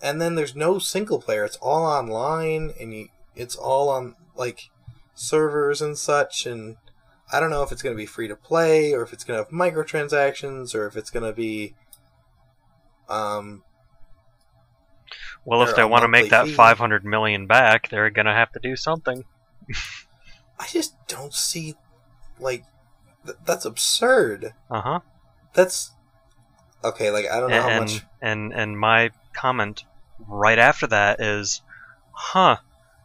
And then there's no single player. It's all online, and it's all on, like, servers and such, and I don't know if it's going to be free to play, or if it's going to have microtransactions, or if it's going to be well, if they want to make that 500 million back, they're gonna have to do something. I just don't see, like, that's absurd. Uh-huh. That's okay. Like, I don't know how much. And my comment right after that is,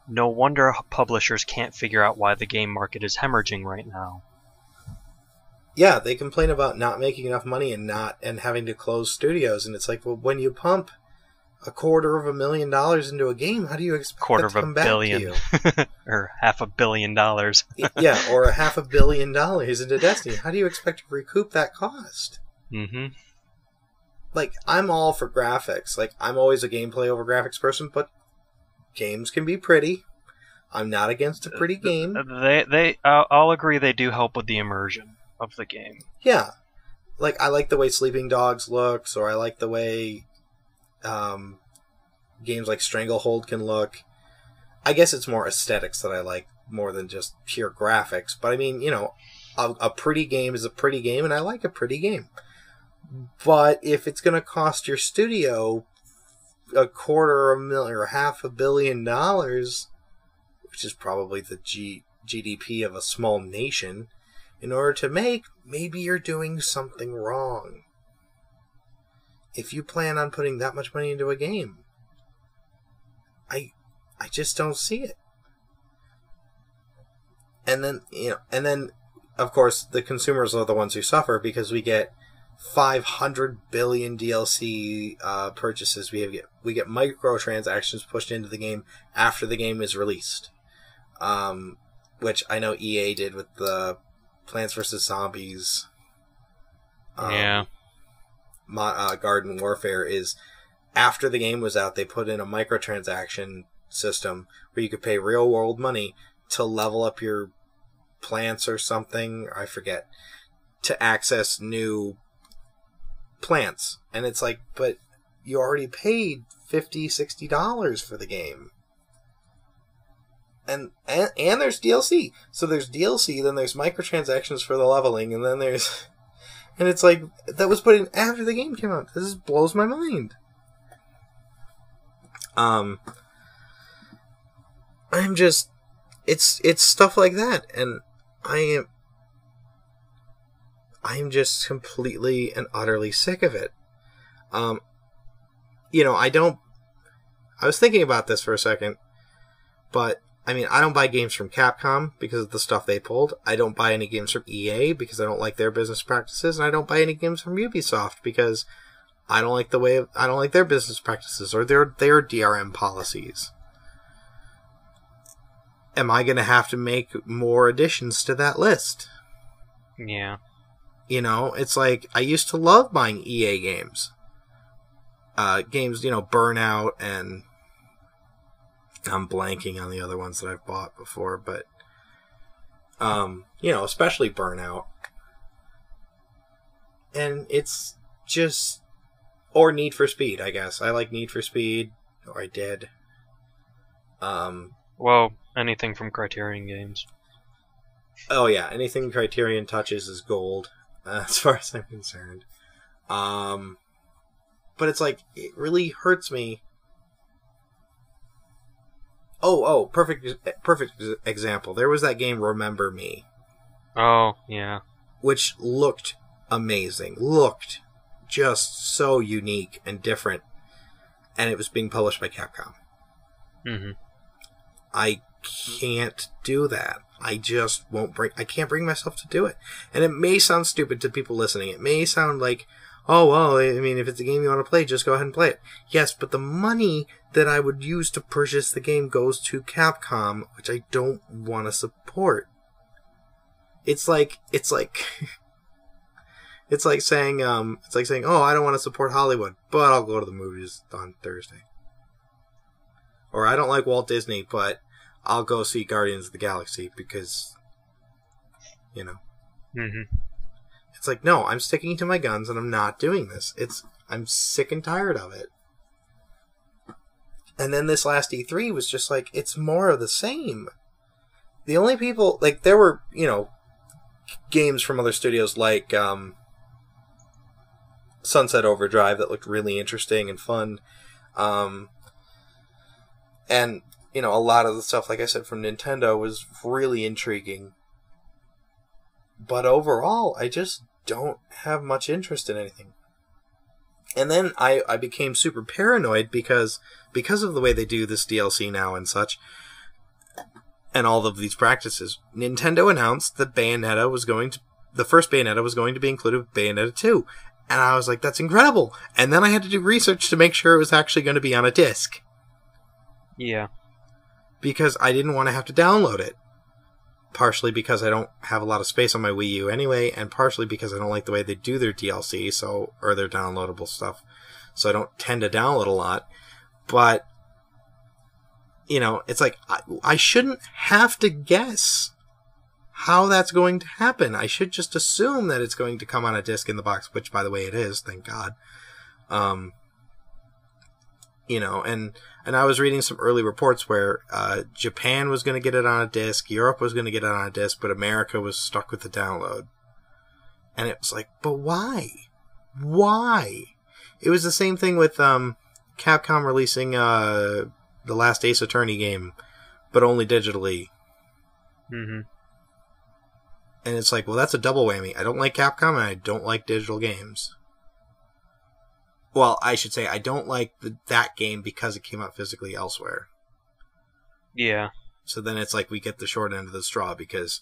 no wonder publishers can't figure out why the game market is hemorrhaging right now. Yeah, they complain about not making enough money and having to close studios, and it's like, well, when you pump $250,000 into a game, how do you expect that to come back to you? Or $500 million. Yeah, or $500 million into Destiny. How do you expect to recoup that cost? Mm-hmm. Like, I'm all for graphics. Like, I'm always a gameplay over graphics person, but games can be pretty. I'm not against a pretty game. I'll agree they do help with the immersion of the game. Yeah. Like, I like the way Sleeping Dogs looks, or I like the way games like Stranglehold can look. I guess it's more aesthetics that I like more than just pure graphics. But I mean, you know, a pretty game is a pretty game, and I like a pretty game. But if it's going to cost your studio $250,000 or $500 million, which is probably the GDP of a small nation, in order to make, maybe you're doing something wrong. If you plan on putting that much money into a game, I just don't see it. And then, of course, the consumers are the ones who suffer because we get 500 billion DLC purchases. We get microtransactions pushed into the game after the game is released, which I know EA did with the Plants vs. Zombies. Yeah. Garden Warfare is after the game was out, they put in a microtransaction system where you could pay real world money to level up your plants or something, I forget, to access new plants. And it's like, but you already paid $50-$60 for the game. And there's DLC. So there's DLC, then there's microtransactions for the leveling, and then there's... And it's like, that was put in after the game came out. This just blows my mind. I'm just... It's stuff like that, and I'm just completely and utterly sick of it. You know, I was thinking about this for a second, but I mean, I don't buy games from Capcom because of the stuff they pulled. I don't buy any games from EA because I don't like their business practices, and I don't buy any games from Ubisoft because I don't like their business practices or their DRM policies. Am I going to have to make more additions to that list? Yeah. You know, it's like, I used to love buying EA games. Games, you know, Burnout and I'm blanking on the other ones that I've bought before, but you know, especially Burnout. And it's just, or Need for Speed, I guess. I like Need for Speed, or I did. Well, anything from Criterion Games. Oh yeah, anything Criterion touches is gold, as far as I'm concerned. But it's like, it really hurts me. Perfect example. There was that game, Remember Me. Oh, yeah. Which looked amazing. Looked just so unique and different. And it was being published by Capcom. Mm-hmm. I can't do that. I can't bring myself to do it. And it may sound stupid to people listening. It may sound like, oh, well, I mean, if it's a game you want to play, just go ahead and play it. Yes, but the money that I would use to purchase the game goes to Capcom, which I don't want to support. It's like it's like saying, oh, I don't want to support Hollywood, but I'll go to the movies on Thursday. Or I don't like Walt Disney, but I'll go see Guardians of the Galaxy because, you know. Mm-hmm. It's like, no, I'm sticking to my guns and I'm not doing this. I'm sick and tired of it. And then this last E3 was just like, it's more of the same. The only people, like, there were, you know, games from other studios like Sunset Overdrive that looked really interesting and fun. And, you know, a lot of the stuff, like I said, from Nintendo was really intriguing. But overall, I just don't have much interest in anything. And then I became super paranoid because of the way they do this DLC now and such, and all of these practices. Nintendo announced that the first Bayonetta was going to be included with Bayonetta 2. And I was like, that's incredible. And then I had to do research to make sure it was actually going to be on a disc. Yeah. Because I didn't want to have to download it. Partially because I don't have a lot of space on my Wii U anyway, and partially because I don't like the way they do their DLC, or their downloadable stuff. So I don't tend to download a lot. But, you know, it's like, I shouldn't have to guess how that's going to happen. I should just assume that it's going to come on a disc in the box, which, by the way, it is, thank God. You know, and I was reading some early reports where Japan was going to get it on a disc, Europe was going to get it on a disc, but America was stuck with the download. And it was like, but why? Why? It was the same thing with Capcom releasing the last Ace Attorney game, but only digitally. Mm-hmm. And it's like, well, that's a double whammy. I don't like Capcom, and I don't like digital games. Well, I should say I don't like that game because it came out physically elsewhere. Yeah. So then it's like we get the short end of the straw because,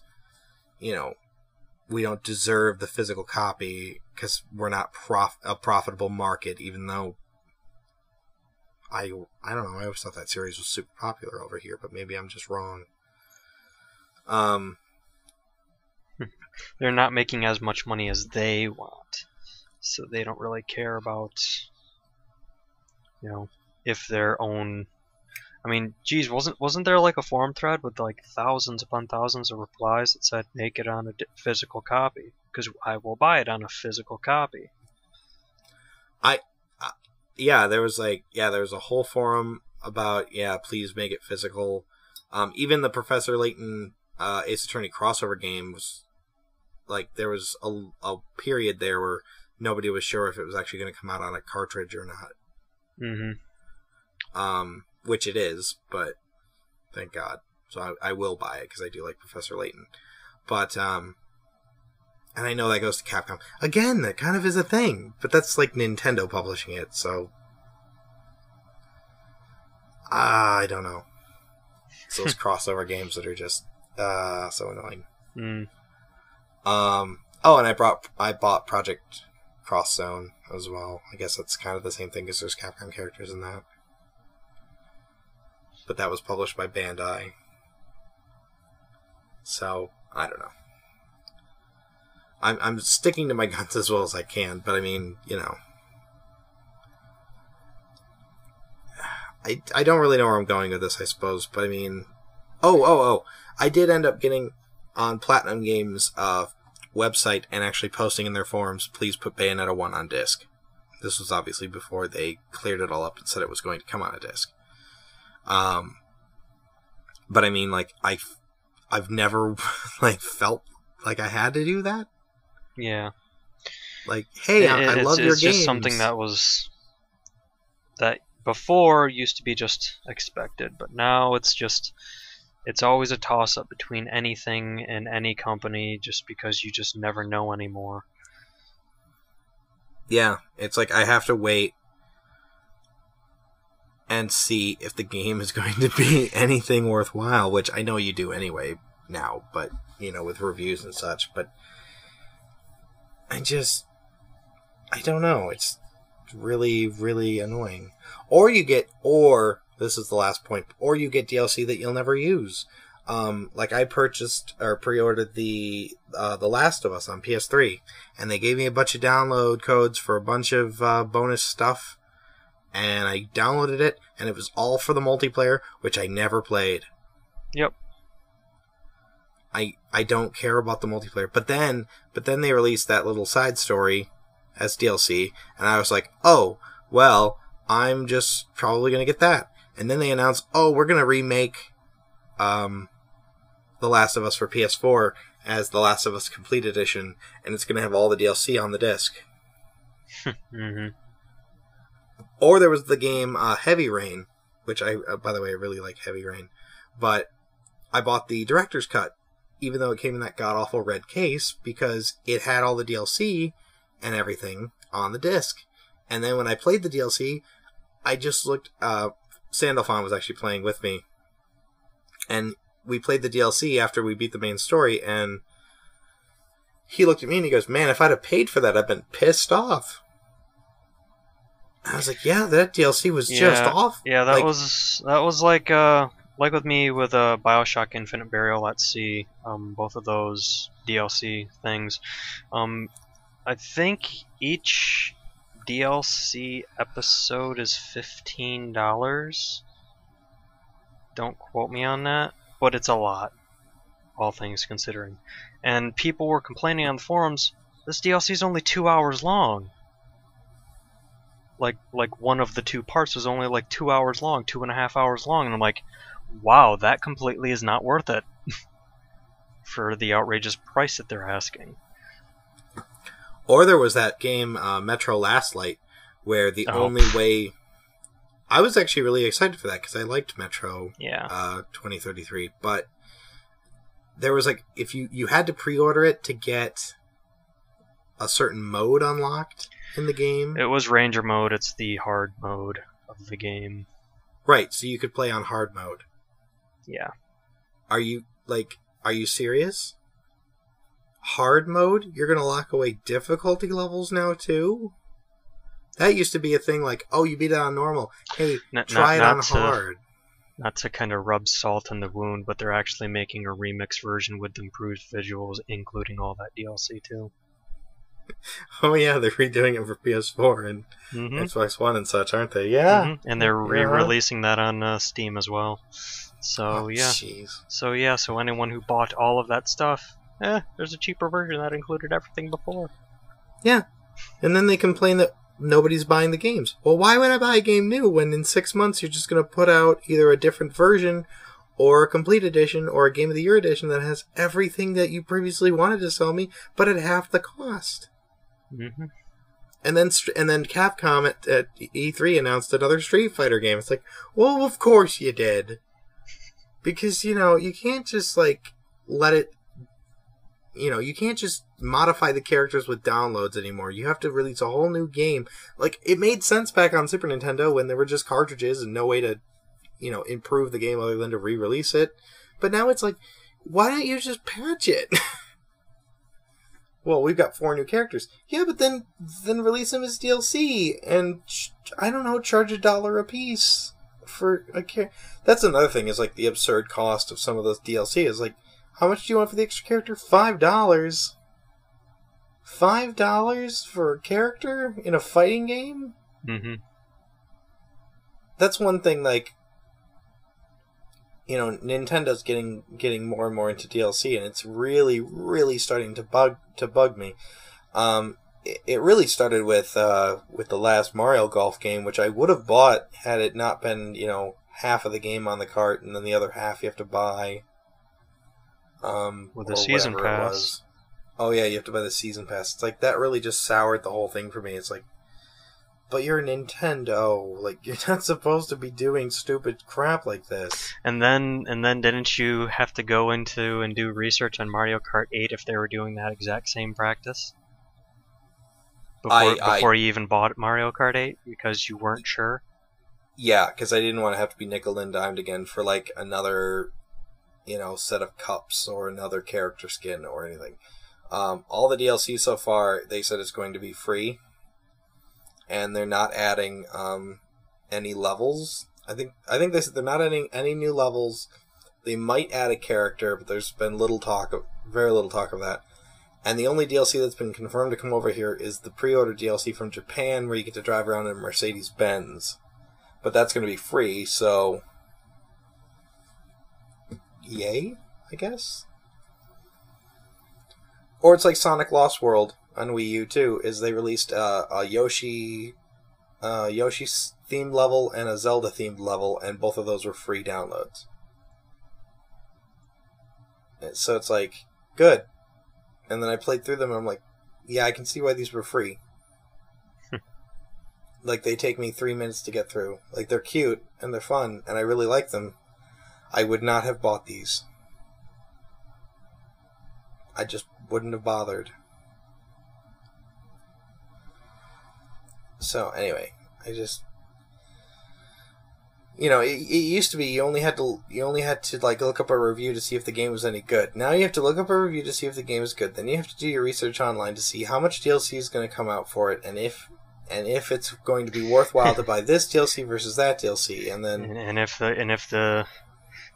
you know, we don't deserve the physical copy because we're not a profitable market, even though I don't know, I always thought that series was super popular over here, but maybe I'm just wrong. They're not making as much money as they want. So they don't really care about, you know, if their own. I mean, geez, wasn't there like a forum thread with like thousands upon thousands of replies that said make it on a physical copy because I will buy it on a physical copy. There was a whole forum about please make it physical. Even the Professor Layton Ace Attorney crossover game was like there was a period there where nobody was sure if it was actually going to come out on a cartridge or not. Mm-hmm. Which it is, but thank God. So I will buy it because I do like Professor Layton. But, and I know that goes to Capcom. Again, that kind of is a thing, but that's like Nintendo publishing it, so. I don't know. It's those crossover games that are just, so annoying. Mm. And I bought Project Cross Zone as well. I guess that's kind of the same thing because there's Capcom characters in that. But that was published by Bandai. So, I don't know. I'm sticking to my guns as well as I can, but I mean, you know. I don't really know where I'm going with this, I suppose, but I mean... Oh. I did end up getting on Platinum Games' website and actually posting in their forums, please put Bayonetta 1 on disc. This was obviously before they cleared it all up and said it was going to come on a disc. But I mean, like, I've never, like, felt like I had to do that. Yeah. Like, hey, I love your games. It's just something that before used to be just expected, but now it's always a toss-up between anything and any company just because you just never know anymore. Yeah, it's like I have to wait and see if the game is going to be anything worthwhile, which I know you do anyway now, but, you know, with reviews and such, but I don't know, it's really, really annoying. Or this is the last point, or you get DLC that you'll never use. Like I purchased or pre-ordered the Last of Us on PS3, and they gave me a bunch of download codes for a bunch of bonus stuff, and I downloaded it, and it was all for the multiplayer, which I never played. Yep. I don't care about the multiplayer, but then they released that little side story as DLC, and I was like, oh, well, I'm just probably gonna get that. And then they announced, oh, we're gonna remake The Last of Us for PS4 as The Last of Us Complete Edition, and it's going to have all the DLC on the disc. Mm-hmm. Or there was the game Heavy Rain, which by the way, I really like Heavy Rain, but I bought the Director's Cut, even though it came in that god-awful red case, because it had all the DLC and everything on the disc. And then when I played the DLC, I just looked... Sandalphon was actually playing with me, and we played the DLC after we beat the main story, and he looked at me and he goes, man, if I'd have paid for that, I'd been pissed off. I was like, yeah, that DLC was just off. Yeah, that was like with me with BioShock Infinite Burial at Sea, both of those DLC things. I think each DLC episode is $15. Don't quote me on that, but it's a lot, all things considering. And people were complaining on the forums, this DLC is only 2 hours long. Like one of the two parts was only like 2 hours long, 2.5 hours long, and I'm like, wow, that completely is not worth it for the outrageous price that they're asking. Or there was that game, Metro Last Light, where the only way... I was actually really excited for that, because I liked Metro 2033, but there was like, if you had to pre-order it to get a certain mode unlocked in the game. It was Ranger mode, it's the hard mode of the game. Right, so you could play on hard mode. Yeah. Are you serious? Hard mode? You're going to lock away difficulty levels now, too? That used to be a thing like, oh, you beat it on normal. Hey, try it on hard. Not to kind of rub salt in the wound, but they're actually making a remix version with improved visuals, including all that DLC, too. Oh, yeah, they're redoing it for PS4 and Xbox One and such, aren't they? Yeah. Mm-hmm. And they're re-releasing that on Steam as well. So, so anyone who bought all of that stuff, there's a cheaper version that included everything before. Yeah. And then they complain that nobody's buying the games. Well, why would I buy a game new when in 6 months you're just going to put out either a different version or a complete edition or a Game of the Year edition that has everything that you previously wanted to sell me, but at half the cost? Mm-hmm. And then Capcom at E3 announced another Street Fighter game. It's like, well, of course you did. Because, you can't just, let it... you can't just modify the characters with downloads anymore. You have to release a whole new game. It made sense back on Super Nintendo when there were just cartridges and no way to, improve the game other than to re-release it. But now it's like, why don't you just patch it? Well, we've got 4 new characters. Yeah, but then release them as DLC and, I don't know, charge $1 a piece for a character. That's another thing, is the absurd cost of some of those DLC is how much do you want for the extra character? $5. $5 for a character in a fighting game? Mm-hmm. that's one thing. Like, Nintendo's getting more and more into DLC, and it's really, really starting to bug me. It really started with the last Mario Golf game, which I would have bought had it not been, half of the game on the cart, and then the other half you have to buy. With the season pass. Oh yeah, you have to buy the season pass. It's like that really just soured the whole thing for me. It's like, but you're Nintendo. Like, you're not supposed to be doing stupid crap like this. And then didn't you have to go into and do research on Mario Kart 8 if they were doing that exact same practice? Before you even bought Mario Kart 8 because you weren't sure? Yeah, because I didn't want to have to be nickel and dimed again for like another, set of cups or another character skin or anything. All the DLC so far, they said it's going to be free, and they're not adding any levels. I think they said they're not adding any new levels. They might add a character, but there's been very little talk of that. And the only DLC that's been confirmed to come over here is the pre-order DLC from Japan, where you get to drive around in a Mercedes-Benz. But that's going to be free, so yay, I guess. Or it's like Sonic Lost World on Wii U too, is they released a Yoshi themed level and a Zelda themed level, and both of those were free downloads. So it's like, good. And then I played through them and I'm like, yeah, I can see why these were free. Like, they take me 3 minutes to get through. Like, they're cute and they're fun and I really like them. I would not have bought these. I just wouldn't have bothered. So anyway, I just, it used to be you only had to like look up a review to see if the game was any good. Now you have to look up a review to see if the game is good. Then you have to do your research online to see how much DLC is going to come out for it, and if it's going to be worthwhile to buy this DLC versus that DLC, and then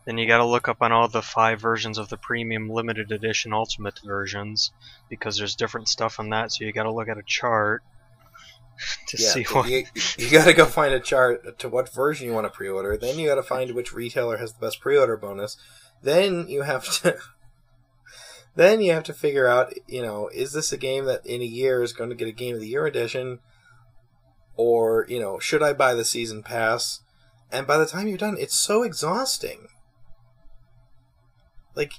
then you got to look up on all the 5 versions of the premium limited edition ultimate versions, because there's different stuff on that. So you got to look at a chart to see what you got to go find a chart to what version you want to pre-order. Then you got to find which retailer has the best pre-order bonus. Then you have to figure out, is this a game that in a year is going to get a Game of the Year edition, or should I buy the season pass? And by the time you're done, it's so exhausting. Like,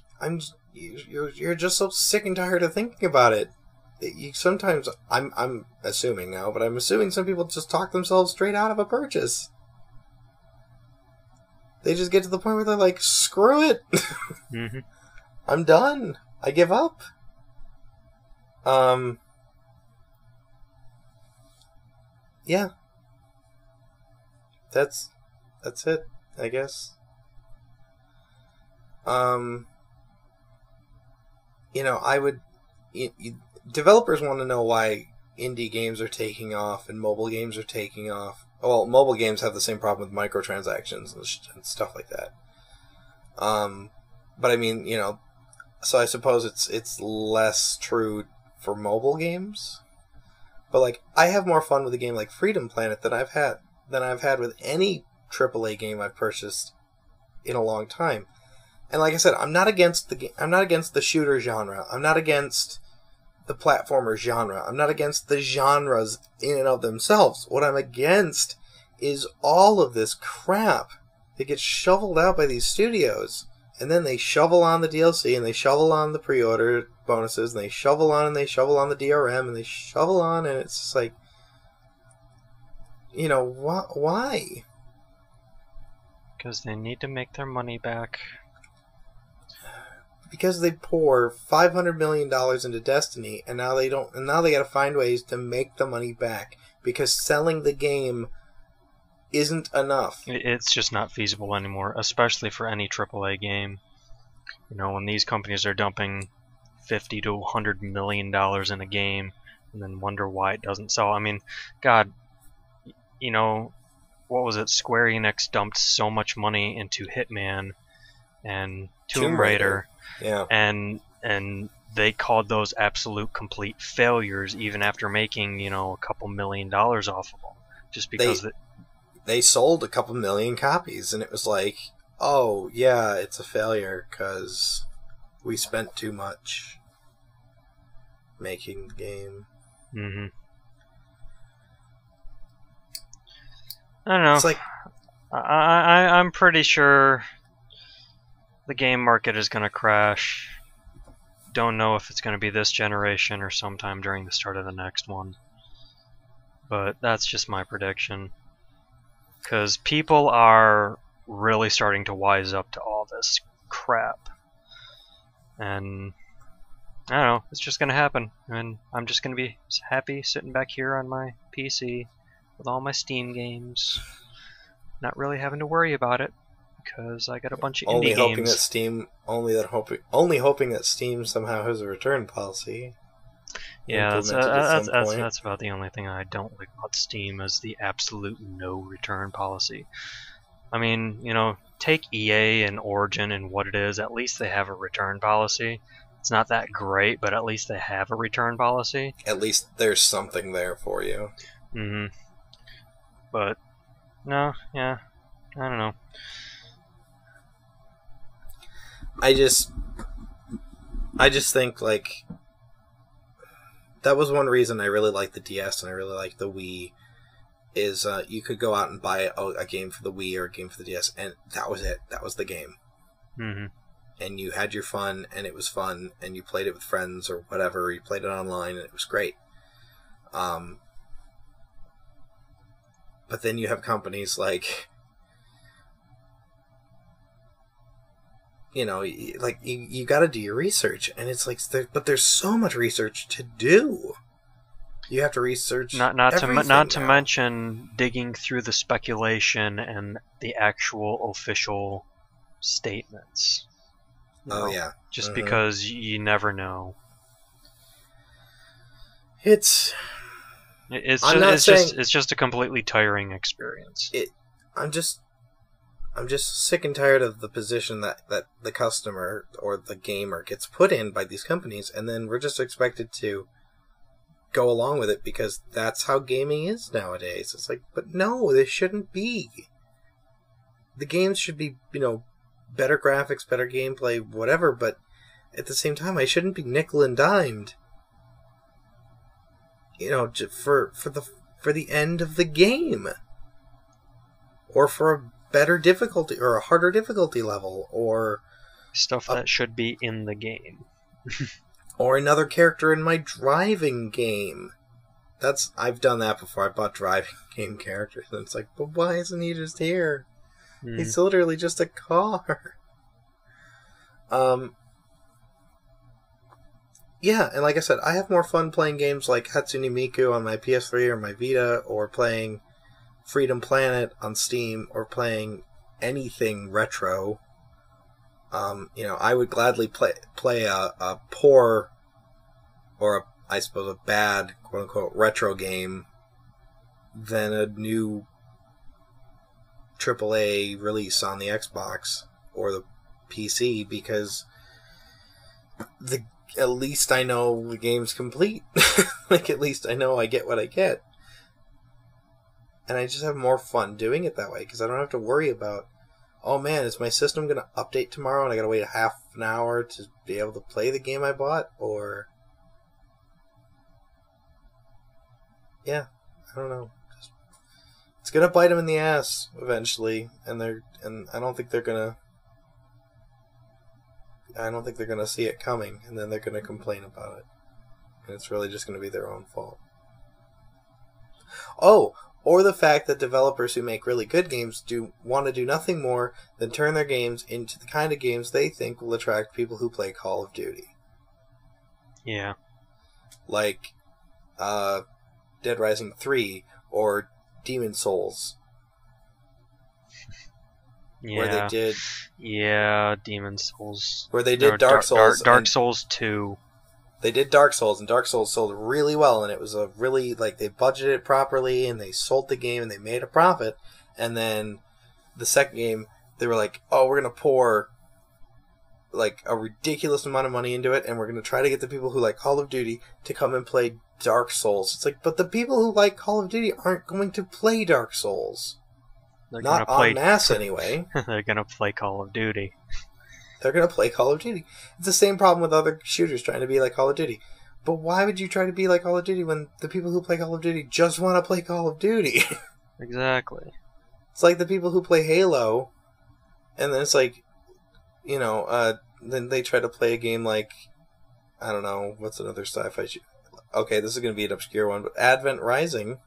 you're just so sick and tired of thinking about it. Sometimes, I'm assuming now, but I'm assuming some people just talk themselves straight out of a purchase. They just get to the point where they're like, screw it. Mm-hmm. I'm done. I give up. Yeah. That's it, I guess. Developers want to know why indie games are taking off and mobile games are taking off. Well, mobile games have the same problem with microtransactions and stuff like that. But I mean, so I suppose it's less true for mobile games. But like, I have more fun with a game like Freedom Planet than I've had with any AAA game I've purchased in a long time. And like I said, I'm not against the shooter genre. I'm not against the platformer genre. I'm not against the genres in and of themselves. What I'm against is all of this crap that gets shoveled out by these studios. And then they shovel on the DLC, and they shovel on the pre-order bonuses, and they shovel on the DRM, and they shovel on, and it's just like, why? Because they need to make their money back. Because they pour $500 million into Destiny, and now they gotta find ways to make the money back, because selling the game isn't enough. It's just not feasible anymore, especially for any AAA game. When these companies are dumping $50 to $100 million in a game, and then wonder why it doesn't sell. I mean, God, what was it? Square Enix dumped so much money into Hitman and Tomb Raider. Yeah. And they called those absolute complete failures, even after making, a couple $1 million off of them. Just because they sold a couple million copies, and it was like, oh, yeah, it's a failure because we spent too much making the game. Mm-hmm. I don't know. It's like, I'm pretty sure the game market is going to crash. Don't know if it's going to be this generation or sometime during the start of the next one. But that's just my prediction. Because people are really starting to wise up to all this crap. And I don't know, it's just going to happen. And I'm just going to be happy sitting back here on my PC with all my Steam games. Not really having to worry about it. Because I got a bunch of indie games. Only hoping that Steam somehow has a return policy. Yeah, that's about the only thing I don't like about Steam is the absolute no return policy. I mean, you know, take EA and Origin and what it is, at least they have a return policy. It's not that great, but at least they have a return policy. At least there's something there for you. Mm-hmm. But, no, yeah, I don't know. I just think, like, that was one reason I really liked the DS and I really liked the Wii, is you could go out and buy a game for the Wii or a game for the DS, and that was it. That was the game. Mm-hmm. And you had your fun, and it was fun, and you played it with friends or whatever. You played it online, and it was great. But then you have companies like, you know, like you got to do your research, and it's like, but there's so much research to do. You have to research not to mention digging through the speculation and the actual official statements. Yeah, just because you never know. It's just a completely tiring experience. I'm just sick and tired of the position that the customer or the gamer gets put in by these companies, and then we're just expected to go along with it because that's how gaming is nowadays. It's like, but no, this shouldn't be. The games should be, you know, better graphics, better gameplay, whatever, but at the same time, I shouldn't be nickel and dimed, you know, for the end of the game, or for a better difficulty or a harder difficulty level, or stuff that should be in the game. Or another character in my driving game. I've done that before. I bought driving game characters, and it's like, but why isn't he just here? He's literally just a car. Yeah, and like I said, I have more fun playing games like Hatsune Miku on my PS3 or my Vita, or playing Freedom Planet on Steam, or playing anything retro. You know, I would gladly play a poor, or I suppose a bad, quote-unquote, retro game than a new AAA release on the Xbox or the PC, because at least I know the game's complete. Like, at least I know I get what I get. And I just have more fun doing it that way, because I don't have to worry about, oh man, is my system going to update tomorrow and I got to wait a half an hour to be able to play the game I bought? Or, yeah, I don't know. It's going to bite them in the ass eventually, and I don't think they're going to see it coming, and then they're going to complain about it. And it's really just going to be their own fault. Oh, or the fact that developers who make really good games want to do nothing more than turn their games into the kind of games they think will attract people who play Call of Duty. Yeah. Like Dead Rising 3 or Demon Souls. Yeah. Where they did... Yeah, Demon Souls. Where they did Dark Souls. Dark Souls 2. They did Dark Souls, and Dark Souls sold really well, and it was a really, like, they budgeted it properly, and they sold the game, and they made a profit. And then the second game, they were like, oh, we're going to pour, like, a ridiculous amount of money into it, and we're going to try to get the people who like Call of Duty to come and play Dark Souls. It's like, but the people who like Call of Duty aren't going to play Dark Souls. They're Not gonna play. en masse, anyway. They're gonna play Call of Duty. They're going to play Call of Duty. It's the same problem with other shooters trying to be like Call of Duty. But why would you try to be like Call of Duty when the people who play Call of Duty just want to play Call of Duty? Exactly. It's like the people who play Halo, and then it's like, then they try to play a game like, I don't know, what's another sci-fi shooter? Okay, this is going to be an obscure one, but Advent Rising.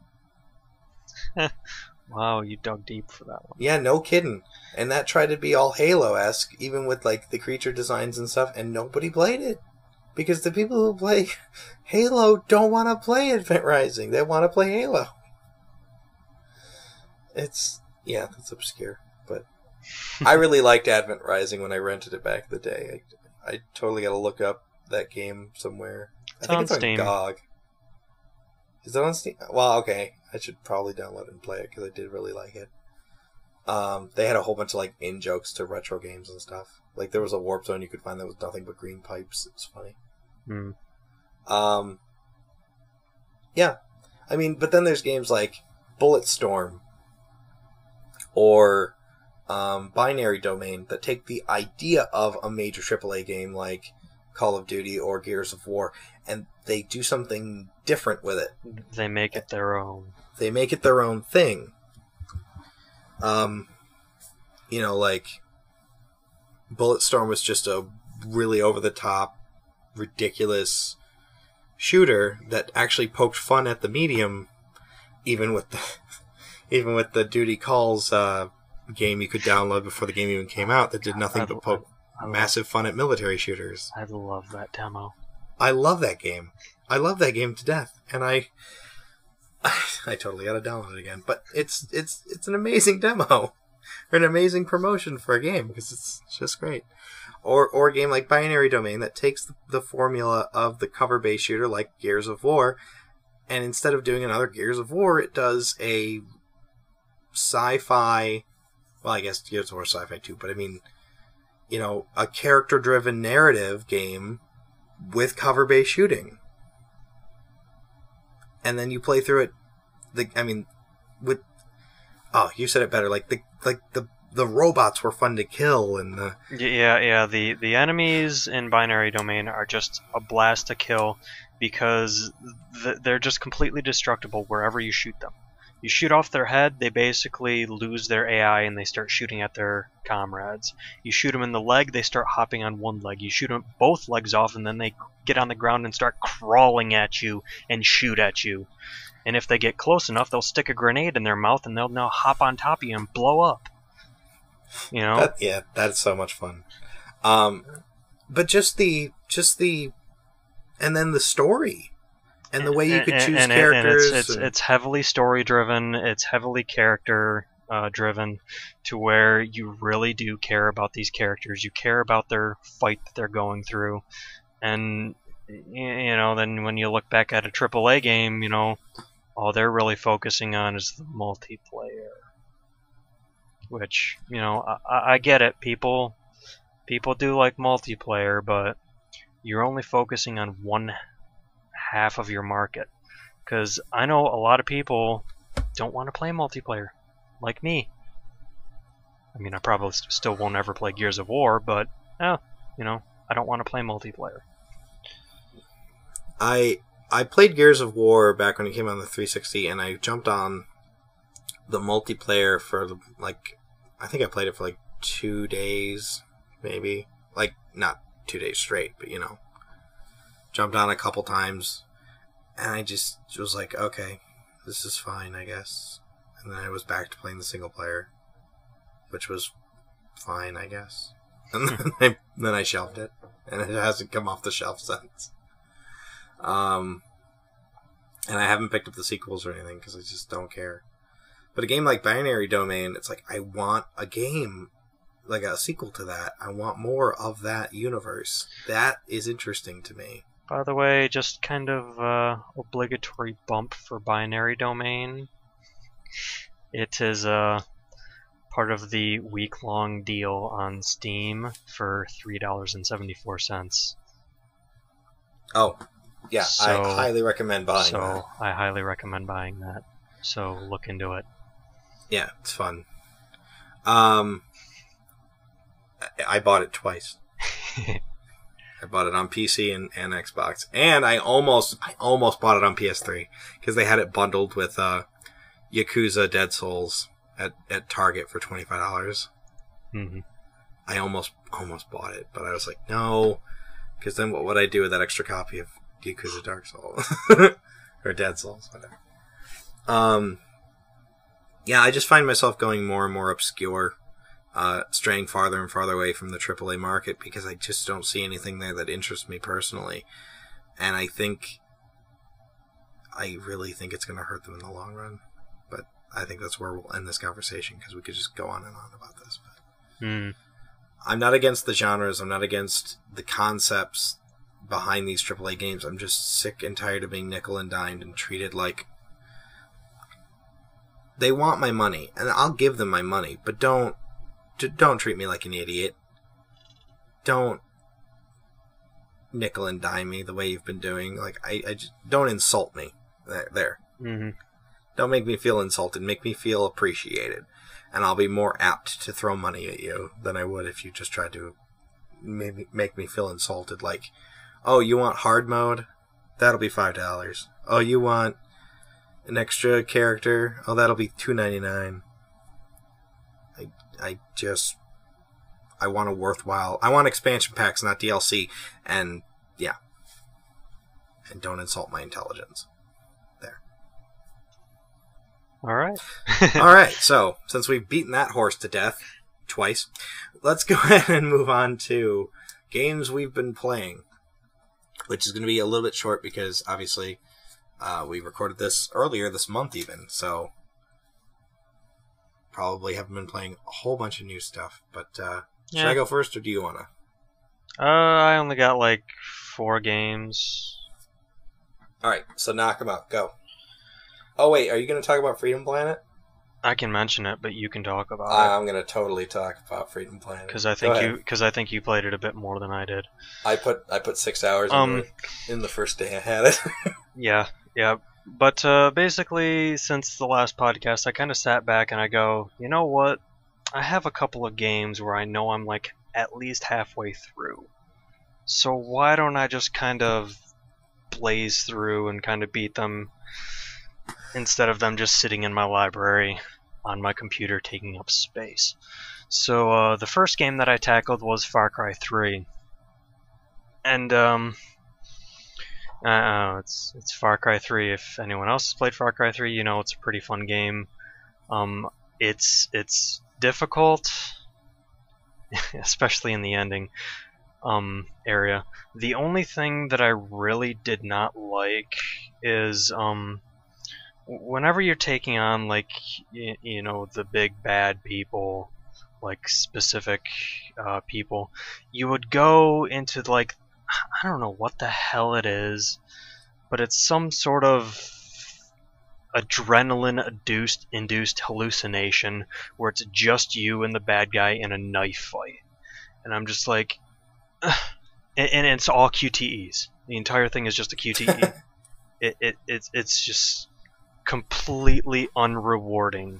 Wow, you dug deep for that one. Yeah, no kidding. And that tried to be all Halo-esque, even with like the creature designs and stuff, and nobody played it. Because the people who play Halo don't want to play Advent Rising. They want to play Halo. That's obscure. But I really liked Advent Rising when I rented it back in the day. I totally got to look up that game somewhere. I think it's on Steam. GOG. Is it on Steam? Well, okay. I should probably download it and play it because I did really like it. They had a whole bunch of like in-jokes to retro games and stuff. Like there was a warp zone you could find that was nothing but green pipes. It was funny. Yeah. I mean, but then there's games like Bulletstorm or Binary Domain that take the idea of a major AAA game like Call of Duty or Gears of War, and they do something different with it. They make it their own. They make it their own thing. Like Bulletstorm was just a really over-the-top, ridiculous shooter that actually poked fun at the medium, even with the Duty Calls game you could download before the game even came out that did nothing but poke massive fun at military shooters. I love that demo. I love that game. I love that game to death, and I totally gotta download it again. But it's an amazing demo, or an amazing promotion for a game because it's just great. Or a game like Binary Domain that takes the formula of the cover-based shooter like Gears of War, and instead of doing another Gears of War, it does a sci-fi. Well, I guess Gears of War is sci-fi too, but I mean, a character-driven narrative game with cover-based shooting. And then you play through it. You said it better. The robots were fun to kill, and the enemies in Binary Domain are just a blast to kill because they're just completely destructible wherever you shoot them. You shoot off their head, they basically lose their AI and they start shooting at their comrades. You shoot them in the leg, they start hopping on one leg. You shoot them both legs off and then they get on the ground and start crawling at you and shoot at you. And if they get close enough, they'll stick a grenade in their mouth and they'll now hop on top of you and blow up. That's so much fun. But just the and then the story. And the way you could choose characters. It's heavily story driven. It's heavily character driven, to where you really do care about these characters. You care about their fight that they're going through, and then when you look back at a AAA game, all they're really focusing on is the multiplayer. Which I get it. People do like multiplayer, but you're only focusing on one half of your market, because I know a lot of people don't want to play multiplayer, like me. I mean, I probably still won't ever play Gears of War, but I don't want to play multiplayer. I played Gears of War back when it came on the 360, and I jumped on the multiplayer for I think I played it for 2 days, maybe. Not 2 days straight, but jumped on a couple times, and I just was like, okay, this is fine, I guess. And then I was back to playing the single player, which was fine, I guess. And then I shelved it, and it hasn't come off the shelf since. And I haven't picked up the sequels or anything because I just don't care. But a game like Binary Domain, it's like, I want a game, like a sequel to that. I want more of that universe. That is interesting to me. By the way, just kind of obligatory bump for Binary Domain. It is part of the week-long deal on Steam for $3.74. Oh, yeah, I highly recommend buying that. I highly recommend buying that. So look into it. Yeah, it's fun. I bought it twice. I bought it on PC and Xbox, and I almost bought it on PS3 because they had it bundled with Yakuza Dead Souls at Target for $25. Mm-hmm. I almost bought it, but I was like, no, because then what would I do with that extra copy of Yakuza Dark Souls or Dead Souls, whatever. Yeah, I just find myself going more and more obscure, straying farther and farther away from the AAA market because I just don't see anything there that interests me personally, and I really think it's going to hurt them in the long run. But I think that's where we'll end this conversation because we could just go on and on about this. But I'm not against the genres. I'm not against the concepts behind these AAA games. I'm just sick and tired of being nickel and dimed and treated like they want my money, and I'll give them my money, but don't treat me like an idiot. Don't nickel and dime me the way you've been doing. Like I just, don't insult me. There. Mm-hmm. Don't make me feel insulted. Make me feel appreciated, and I'll be more apt to throw money at you than I would if you just tried to make me feel insulted. Like, oh, you want hard mode? That'll be $5. Oh, you want an extra character? Oh, that'll be $2.99. I want a worthwhile. I want expansion packs, not DLC. And yeah, and don't insult my intelligence. There. All right. All right. So since we've beaten that horse to death twice, let's go ahead and move on to games we've been playing, which is going to be a little bit short because obviously we recorded this earlier this month even, so probably haven't been playing a whole bunch of new stuff. But should I go first, or do you want to? I only got like 4 games. All right, so knock them out. Go. Oh wait, are you going to talk about Freedom Planet? I can mention it, but you can talk about it. I'm going to totally talk about Freedom Planet because I think you played it a bit more than I did. I put 6 hours in the first day I had it. Yeah. But basically, since the last podcast, I kind of sat back and I go, you know what? I have a couple of games where I know I'm like at least halfway through. So why don't I just kind of blaze through and kind of beat them instead of them just sitting in my library on my computer taking up space. So the first game that I tackled was Far Cry 3. And it's Far Cry 3. If anyone else has played Far Cry 3, you know it's a pretty fun game. It's difficult, especially in the ending area. The only thing that I really did not like is whenever you're taking on like you know the big bad people, like specific people, you would go into like, I don't know what the hell it is, but it's some sort of adrenaline-induced hallucination where it's just you and the bad guy in a knife fight. And I'm just like, ugh. And it's all QTEs. The entire thing is just a QTE. It's just completely unrewarding.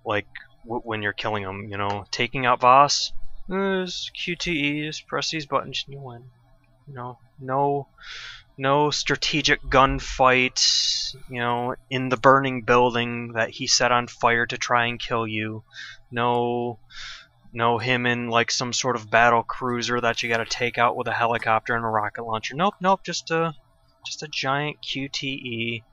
Like, when you're killing them, you know, taking out Voss, there's QTE, just press these buttons and you win. You know, no strategic gunfight, you know, in the burning building that he set on fire to try and kill you. No him in like some sort of battle cruiser that you gotta take out with a helicopter and a rocket launcher. Nope, just a giant QTE.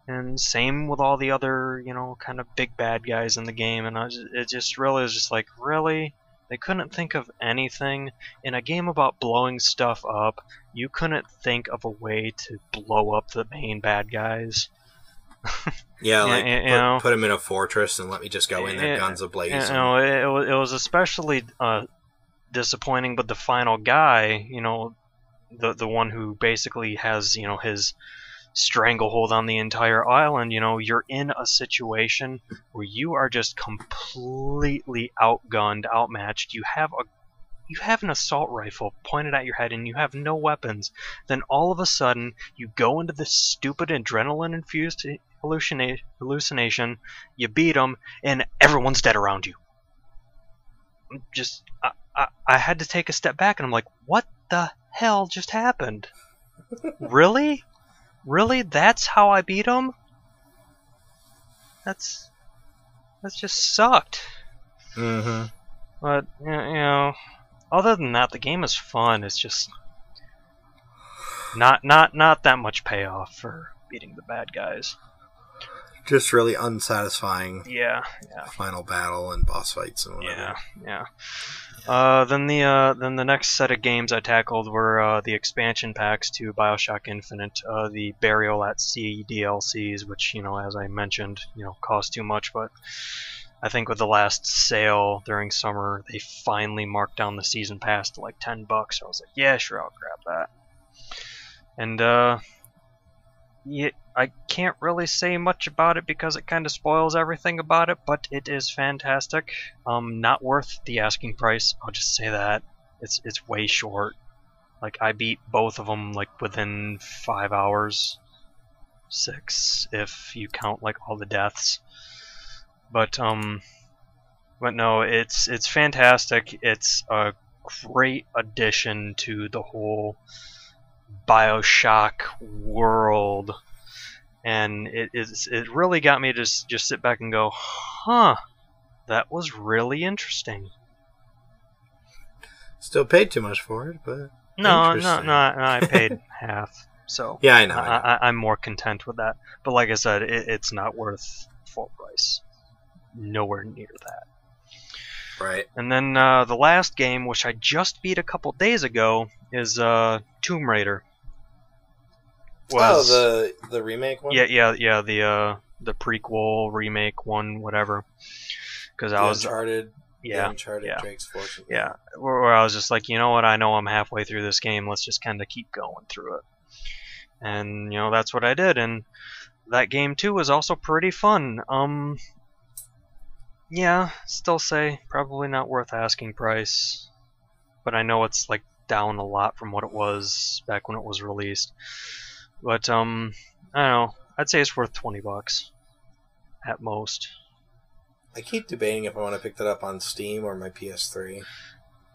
And same with all the other, you know, kind of big bad guys in the game. And it just really was just like, really? They couldn't think of anything in a game about blowing stuff up. You couldn't think of a way to blow up the main bad guys. Yeah, like put him in a fortress and let me just go in there, guns ablaze. You know, it was especially disappointing. But the final guy, you know, the one who basically has, you know, his stranglehold on the entire island, you know, you're in a situation where you are just completely outgunned, outmatched. You have an assault rifle pointed at your head and you have no weapons. Then all of a sudden you go into this stupid adrenaline infused hallucination, you beat them, and everyone's dead around you. just I had to take a step back, and I'm like, what the hell just happened? Really? Really? That's how I beat him? That's just sucked. Mm-hmm. But you know, other than that, the game is fun. It's just not that much payoff for beating the bad guys. Just really unsatisfying. Yeah. Final battle and boss fights and whatever. Yeah. Then the next set of games I tackled were the expansion packs to BioShock Infinite, the Burial at Sea DLCs, which, you know, as I mentioned, you know, cost too much, but I think with the last sale during summer, they finally marked down the season pass to like $10. So I was like, yeah, sure, I'll grab that. And yeah, I can't really say much about it because it kind of spoils everything about it, but it is fantastic. Not worth the asking price. I'll just say that. It's way short. Like, I beat both of them like within 5 hours, 6 if you count like all the deaths. But no, it's fantastic. It's a great addition to the whole BioShock world, and it really got me to just sit back and go, huh, that was really interesting. Still paid too much for it, but no, I paid half, so yeah, I know. I'm more content with that. But like I said, it's not worth full price. Nowhere near that. Right. And then the last game, which I just beat a couple days ago, is Tomb Raider. The remake one? Yeah, the prequel, remake one, whatever. Because I was Uncharted. Yeah, Drake's Fortune. Yeah, where I was just like, you know what, I know I'm halfway through this game, let's just kind of keep going through it. And, you know, that's what I did, and that game, too, was also pretty fun. Yeah, still say probably not worth asking price, but I know it's like down a lot from what it was back when it was released. But I don't know, I'd say it's worth $20 at most. I keep debating if I want to pick that up on Steam or my PS3.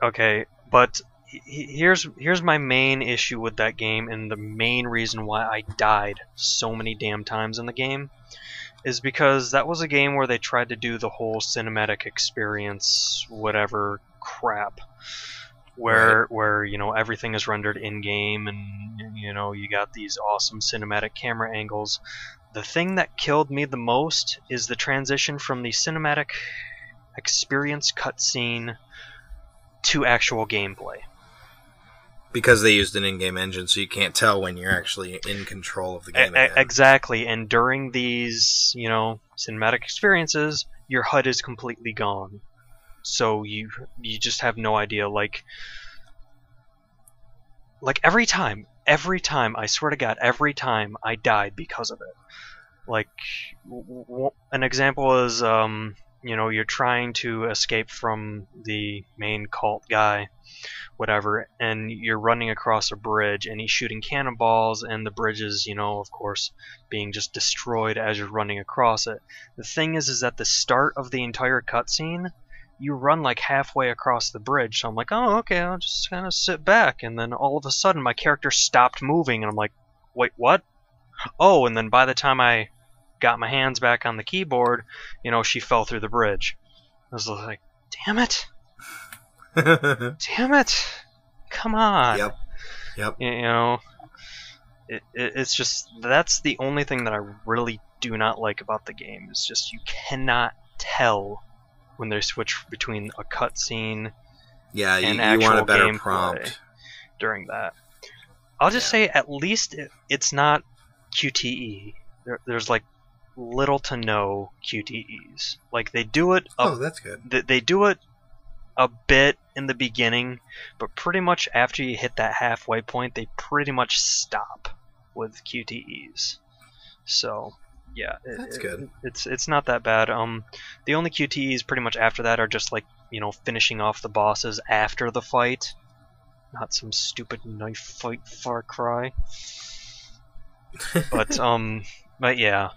Okay, but here's my main issue with that game, and the main reason why I died so many damn times in the game is because that was a game where they tried to do the whole cinematic experience, whatever crap, where you know, everything is rendered in game, and you know, you got these awesome cinematic camera angles. The thing that killed me the most is the transition from the cinematic experience cutscene to actual gameplay. Because they used an in-game engine, so you can't tell when you're actually in control of the game again. Exactly, and during these, you know, cinematic experiences, your HUD is completely gone. So you just have no idea, like every time, I swear to God, every time I died because of it. Like, an example is, you know, you're trying to escape from the main cult guy, whatever, and you're running across a bridge, and he's shooting cannonballs, and the bridge is, you know, of course, being just destroyed as you're running across it. The thing is at the start of the entire cutscene, you run like halfway across the bridge, so I'm like, oh, okay, I'll just kind of sit back, and then all of a sudden my character stopped moving, and I'm like, wait, what? Oh, and then by the time I got my hands back on the keyboard, you know, she fell through the bridge. I was like, damn it! Damn it! Come on! Yep. You know, it's just, that's the only thing that I really do not like about the game. It's just, you cannot tell when they switch between a cutscene and actual you want a better gameplay prompt during that. I'll just say, at least it's not QTE. There's like little to no QTEs. Like, they do it. That's good. They do it a bit in the beginning, but pretty much after you hit that halfway point, they pretty much stop with QTEs. So, yeah, that's good. It's not that bad. The only QTEs pretty much after that are just like, you know, finishing off the bosses after the fight, not some stupid knife fight Far Cry. But yeah.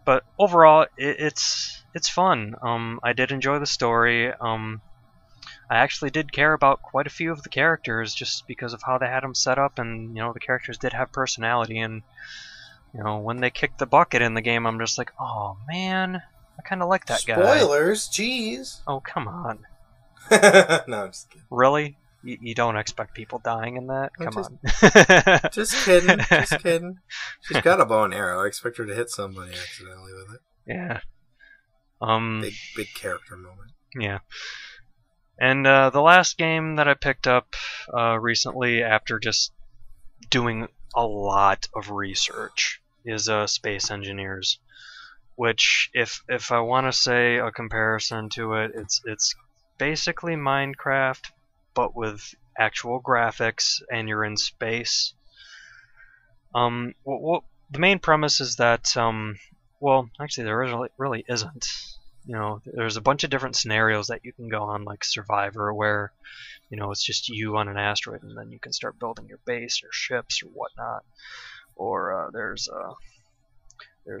But overall, it's fun. I did enjoy the story. I actually did care about quite a few of the characters just because of how they had them set up, and the characters did have personality. And when they kicked the bucket in the game, I'm just like, oh man, I kind of like that guy. Spoilers, jeez. Oh come on. No, I'm just kidding. Really? You don't expect people dying in that? Come on. Just kidding. Just kidding. She's got a bow and arrow. I expect her to hit somebody accidentally with it. Yeah. Big character moment. Yeah. And the last game that I picked up recently after just doing a lot of research is Space Engineers, which if I want to say a comparison to it, it's basically Minecraft but with actual graphics, and you're in space. The main premise is that well, actually there really isn't. There's a bunch of different scenarios that you can go on, like Survivor, where it's just you on an asteroid, and then you can start building your base or ships or whatnot. Or there's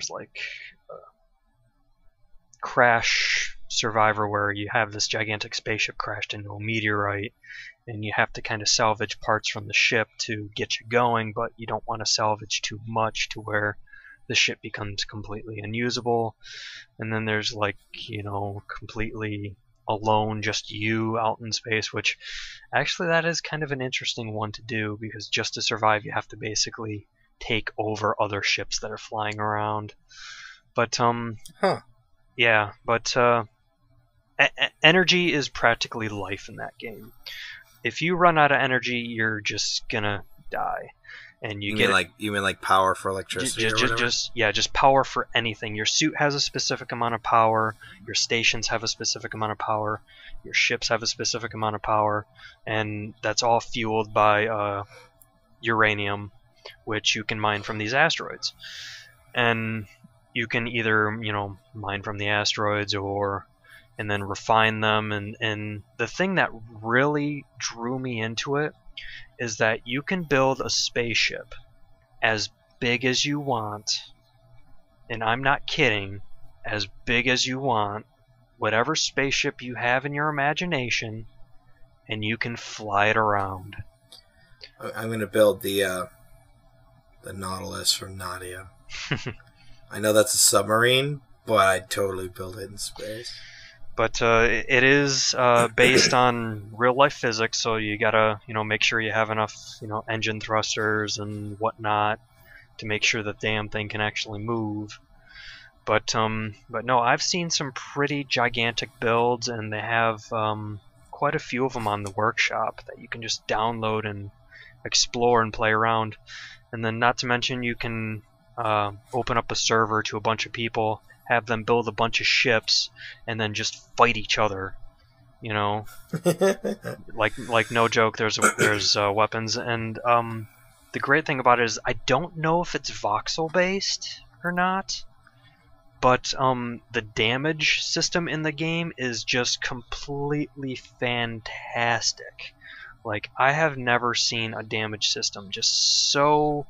like Crash Survivor, where you have this gigantic spaceship crashed into a meteorite, and you have to kind of salvage parts from the ship to get you going, but you don't want to salvage too much to where the ship becomes completely unusable. And then there's like, completely alone, just you out in space, which actually that is kind of an interesting one to do, because just to survive you have to basically take over other ships that are flying around. But yeah, but energy is practically life in that game. If you run out of energy, you're just gonna die. And you mean like power for electricity? Just power for anything. Your suit has a specific amount of power. Your stations have a specific amount of power. Your ships have a specific amount of power, and that's all fueled by uranium, which you can mine from these asteroids. And you can either mine from the asteroids and then refine them. And the thing that really drew me into it is that you can build a spaceship as big as you want, and I'm not kidding, as big as you want, whatever spaceship you have in your imagination, and you can fly it around. I'm going to build the Nautilus from Nadia. I know that's a submarine, but I'd totally build it in space. But it is based on real life physics, so you gotta make sure you have enough engine thrusters and whatnot to make sure the damn thing can actually move. But no, I've seen some pretty gigantic builds, and they have quite a few of them on the workshop that you can just download and explore and play around. And then, not to mention, you can open up a server to a bunch of people, have them build a bunch of ships, and then just fight each other. Like no joke. There's weapons, and the great thing about it is I don't know if it's voxel based or not, but the damage system in the game is just completely fantastic. Like, I have never seen a damage system just so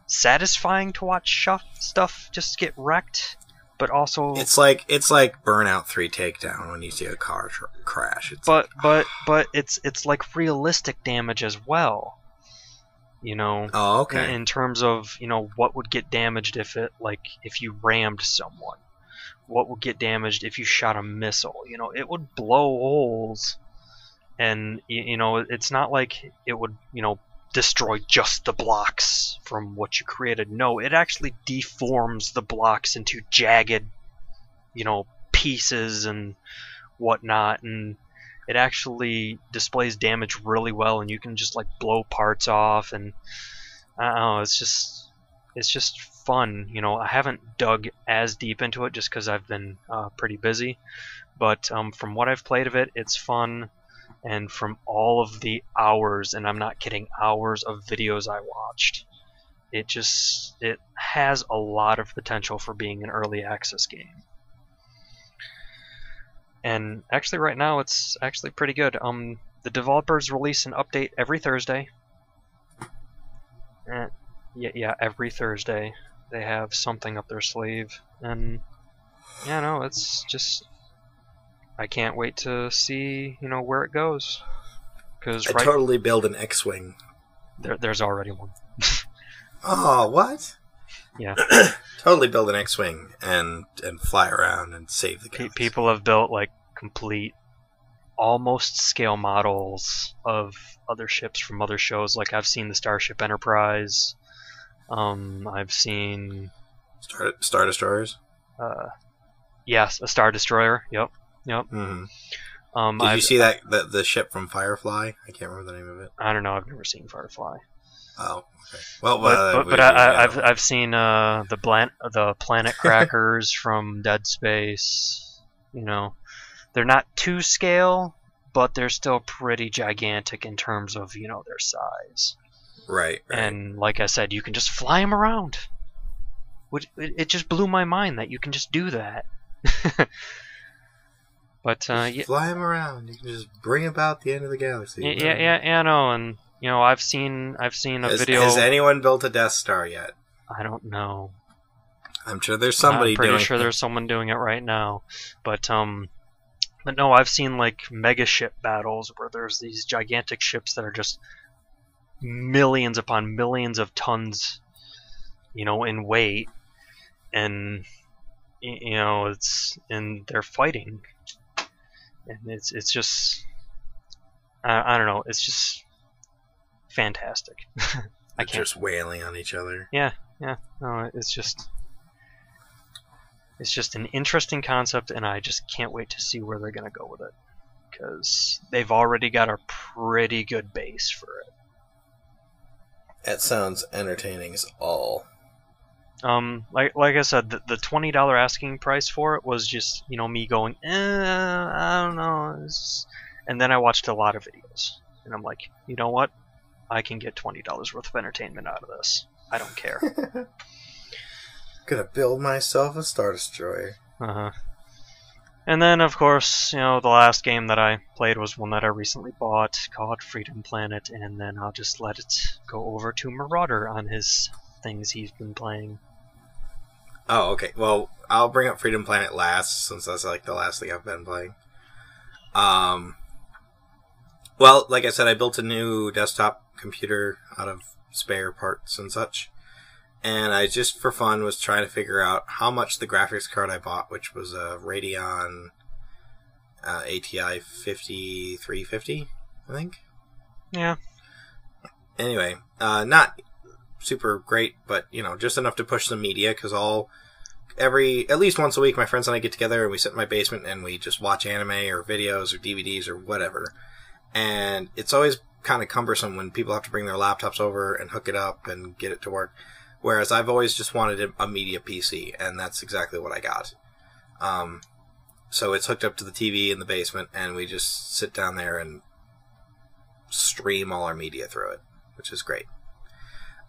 satisfying to watch stuff just get wrecked, but also it's like Burnout 3 Takedown when you see a car crash. But it's like realistic damage as well. Oh, okay. In terms of what would get damaged if you rammed someone, what would get damaged if you shot a missile. It would blow holes, and it's not like it would destroy just the blocks from what you created. No, it actually deforms the blocks into jagged, pieces and whatnot, and it actually displays damage really well, and you can just blow parts off, and I don't know, it's just fun. I haven't dug as deep into it just because I've been pretty busy, but from what I've played of it, it's fun. And from all of the hours, and I'm not kidding, hours of videos I watched, it has a lot of potential for being an early access game. And actually right now it's actually pretty good. The developers release an update every Thursday. Yeah, every Thursday. they have something up their sleeve, and yeah, no, it's just I can't wait to see where it goes. Because I totally build an X-wing. There's already one. Oh, what? Yeah. Totally build an X-wing and fly around and save the galaxy. People have built like complete, almost scale models of other ships from other shows. Like I've seen the Starship Enterprise. I've seen Star Destroyers. Yes, a Star Destroyer. Yep. Mm-hmm. Did you see the ship from Firefly? I can't remember the name of it. I don't know. I've never seen Firefly. Oh, okay. Well, but I've seen the planet crackers from Dead Space. They're not to scale, but they're still pretty gigantic in terms of their size. Right. And like I said, you can just fly them around. It just blew my mind that you can just do that. But fly them around. You can just bring about the end of the galaxy. Yeah, I know. And I've seen a video. Has anyone built a Death Star yet? I don't know. I'm sure there's somebody doing it. I'm pretty sure there's someone doing it right now. But no, I've seen like mega ship battles where there's these gigantic ships that are just millions upon millions of tons, in weight, and and they're fighting, and it's just I don't know, it's just fantastic. They're just wailing on each other. Yeah. No, it's just an interesting concept, and I just can't wait to see where they're gonna go with it, because they've already got a pretty good base for it. That sounds entertaining as all. Like I said, the $20 asking price for it was just me going, I don't know, and then I watched a lot of videos, and I'm like, you know what, I can get $20 worth of entertainment out of this. I don't care. Gonna build myself a Star Destroyer. And then, of course, the last game that I played was one that I recently bought called Freedom Planet, and then I'll just let it go over to Marauder on his things he's been playing. Oh, okay. Well, I'll bring up Freedom Planet last, since that's like the last thing I've been playing. Well, like I said, I built a new desktop computer out of spare parts and such. And I just, for fun, was trying to figure out how much the graphics card I bought, which was a Radeon ATI 5350, I think. Yeah. Anyway, not super great, but, just enough to push some media, because at least once a week, my friends and I get together, and we sit in my basement, and we just watch anime, or videos, or DVDs, or whatever. And it's always kind of cumbersome when people have to bring their laptops over and hook it up and get it to work. Whereas I've always just wanted a media PC, and that's exactly what I got. So it's hooked up to the TV in the basement, and we just sit down there and stream all our media through it, which is great.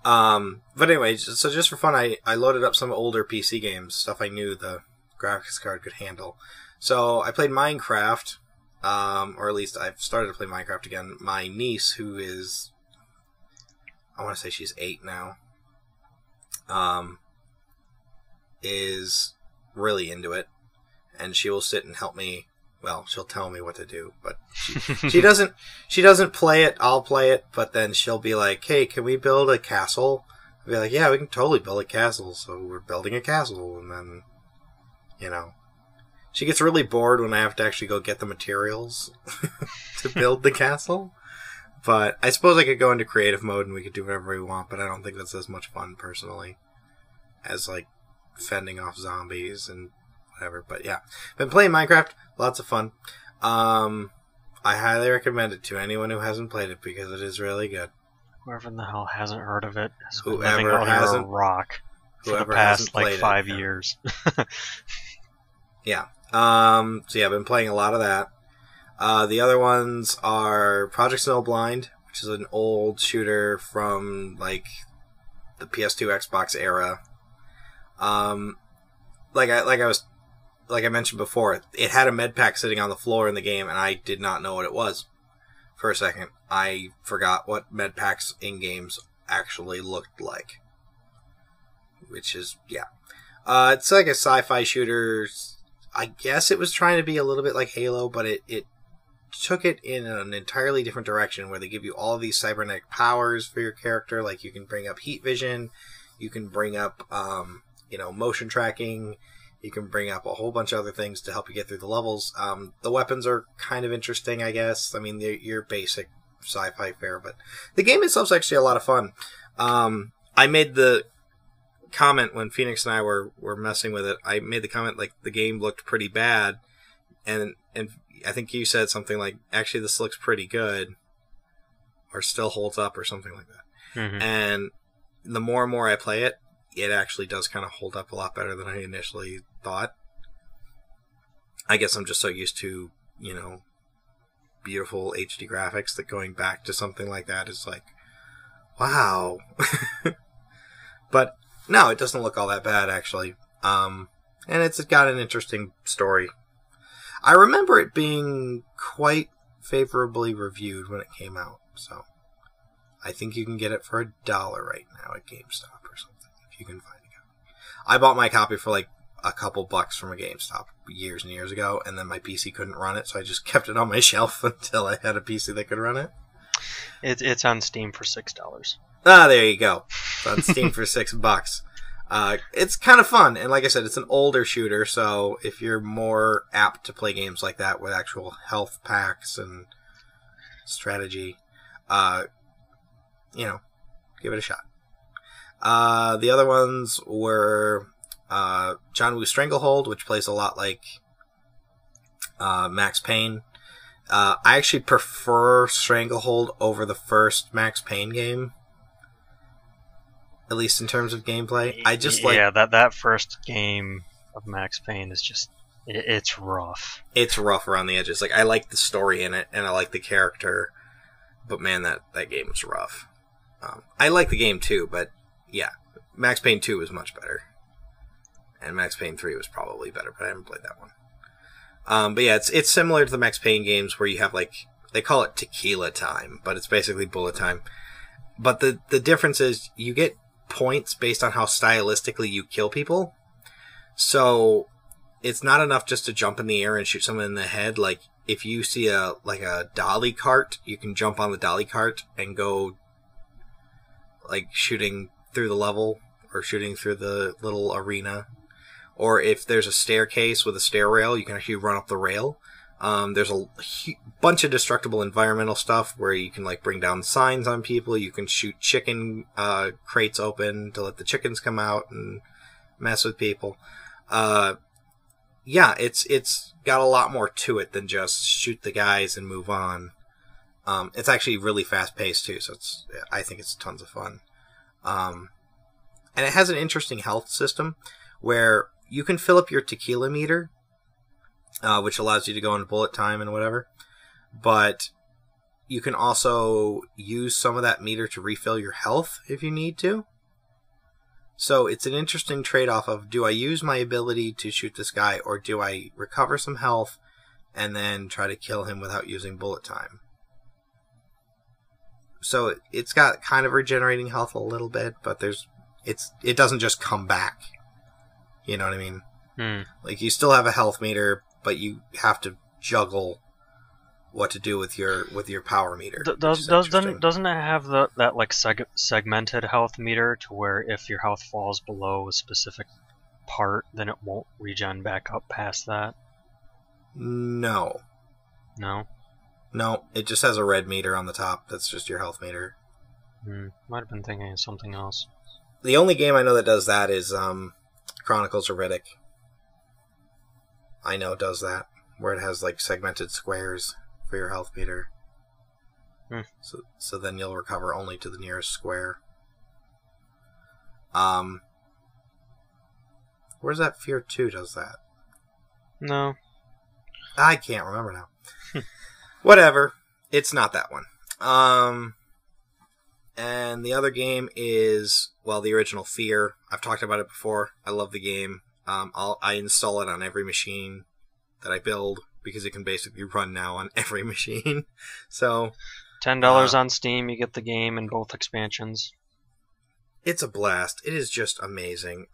But anyway, so just for fun, I loaded up some older PC games, stuff I knew the graphics card could handle. So I played Minecraft, or at least I've started to play Minecraft again. My niece, who is, I want to say she's 8 now, is really into it, and she will sit and help me. Well, she'll tell me what to do, but she doesn't play it. I'll play it, but then she'll be like, "Hey, can we build a castle?" I'll be like, "Yeah, we can totally build a castle." So we're building a castle, and then, she gets really bored when I have to actually go get the materials to build the castle. But I suppose I could go into creative mode and we could do whatever we want, but I don't think that's as much fun, personally, as, like, fending off zombies and whatever. But, yeah. Been playing Minecraft. Lots of fun. I highly recommend it to anyone who hasn't played it, because it is really good. Whoever in the hell hasn't heard of it has been Whoever living under hasn't- a rock for the whoever past, hasn't like, played it, 5 yeah. years. Yeah. So, yeah, I've been playing a lot of that. The other ones are Project Snowblind, which is an old shooter from, like, the PS2 Xbox era. Like I mentioned before, it had a med pack sitting on the floor in the game, and I did not know what it was. For a second, I forgot what med packs in games actually looked like. which is, yeah. It's like a sci-fi shooter. I guess it was trying to be a little bit like Halo, but it took it in an entirely different direction where they give you all of these cybernetic powers for your character. Like you can bring up heat vision, you can bring up, motion tracking, you can bring up a whole bunch of other things to help you get through the levels. The weapons are kind of interesting, I guess. I mean, they're your basic sci-fi fare, but the game itself is actually a lot of fun. I made the comment when Phoenix and I were messing with it. I made the comment like the game looked pretty bad, and I think you said something like, actually this looks pretty good, or still holds up, or something like that. Mm-hmm. And the more and more I play it, it actually does kind of hold up a lot better than I initially thought. I guess I'm just so used to, beautiful HD graphics that going back to something like that is like, wow. But no, it doesn't look all that bad, actually. And it's got an interesting story. I remember it being quite favorably reviewed when it came out, so I think you can get it for $1 right now at GameStop or something, if you can find a copy. I bought my copy for like a couple bucks from a GameStop years and years ago, and then my PC couldn't run it, so I just kept it on my shelf until I had a PC that could run it. It's on Steam for $6. Ah, there you go. It's on Steam for $6. It's kind of fun, and like I said, it's an older shooter, so if you're more apt to play games like that with actual health packs and strategy, give it a shot. The other ones were John Woo's Stranglehold, which plays a lot like Max Payne. I actually prefer Stranglehold over the first Max Payne game, at least in terms of gameplay. I just like... Yeah, that first game of Max Payne is just... It's rough. It's rough around the edges. Like, I like the story in it, and I like the character, but man, that game was rough. I like the game too, but yeah, Max Payne 2 was much better. And Max Payne 3 was probably better, but I haven't played that one. But yeah, it's similar to the Max Payne games where you have, like, they call it tequila time, but it's basically bullet time. But the difference is you get points based on how stylistically you kill people. So it's not enough just to jump in the air and shoot someone in the head. Like, if you see a dolly cart, you can jump on the dolly cart and go, like, shooting through the level or shooting through the little arena. Or if there's a staircase with a stair rail, you can actually run up the rail. There's a bunch of destructible environmental stuff where you can, like, bring down signs on people. You can shoot chicken crates open to let the chickens come out and mess with people. Yeah, it's got a lot more to it than just shoot the guys and move on. It's actually really fast paced too, so I think it's tons of fun. And it has an interesting health system where you can fill up your tequila meter, which allows you to go into bullet time and whatever. But you can also use some of that meter to refill your health if you need to. So it's an interesting trade-off of, do I use my ability to shoot this guy, or do I recover some health and then try to kill him without using bullet time? So it's got kind of regenerating health a little bit, but it doesn't just come back. You know what I mean? Like, you still have a health meter, but you have to juggle what to do with your power meter. Doesn't it have that like segmented health meter to where if your health falls below a specific part, then it won't regen back up past that? No. No? No, it just has a red meter on the top. That's just your health meter. Might have been thinking of something else. The only game I know that does that is Chronicles of Riddick. I know it does that, where it has like segmented squares for your health meter. So then you'll recover only to the nearest square. Where's that Fear 2 does that? No. I can't remember now. Whatever. It's not that one. And the other game is, well, the original Fear. I've talked about it before. I love the game. I install it on every machine that I build, because it can basically run now on every machine. So $10 on Steam, you get the game and both expansions. It's a blast. It is just amazing.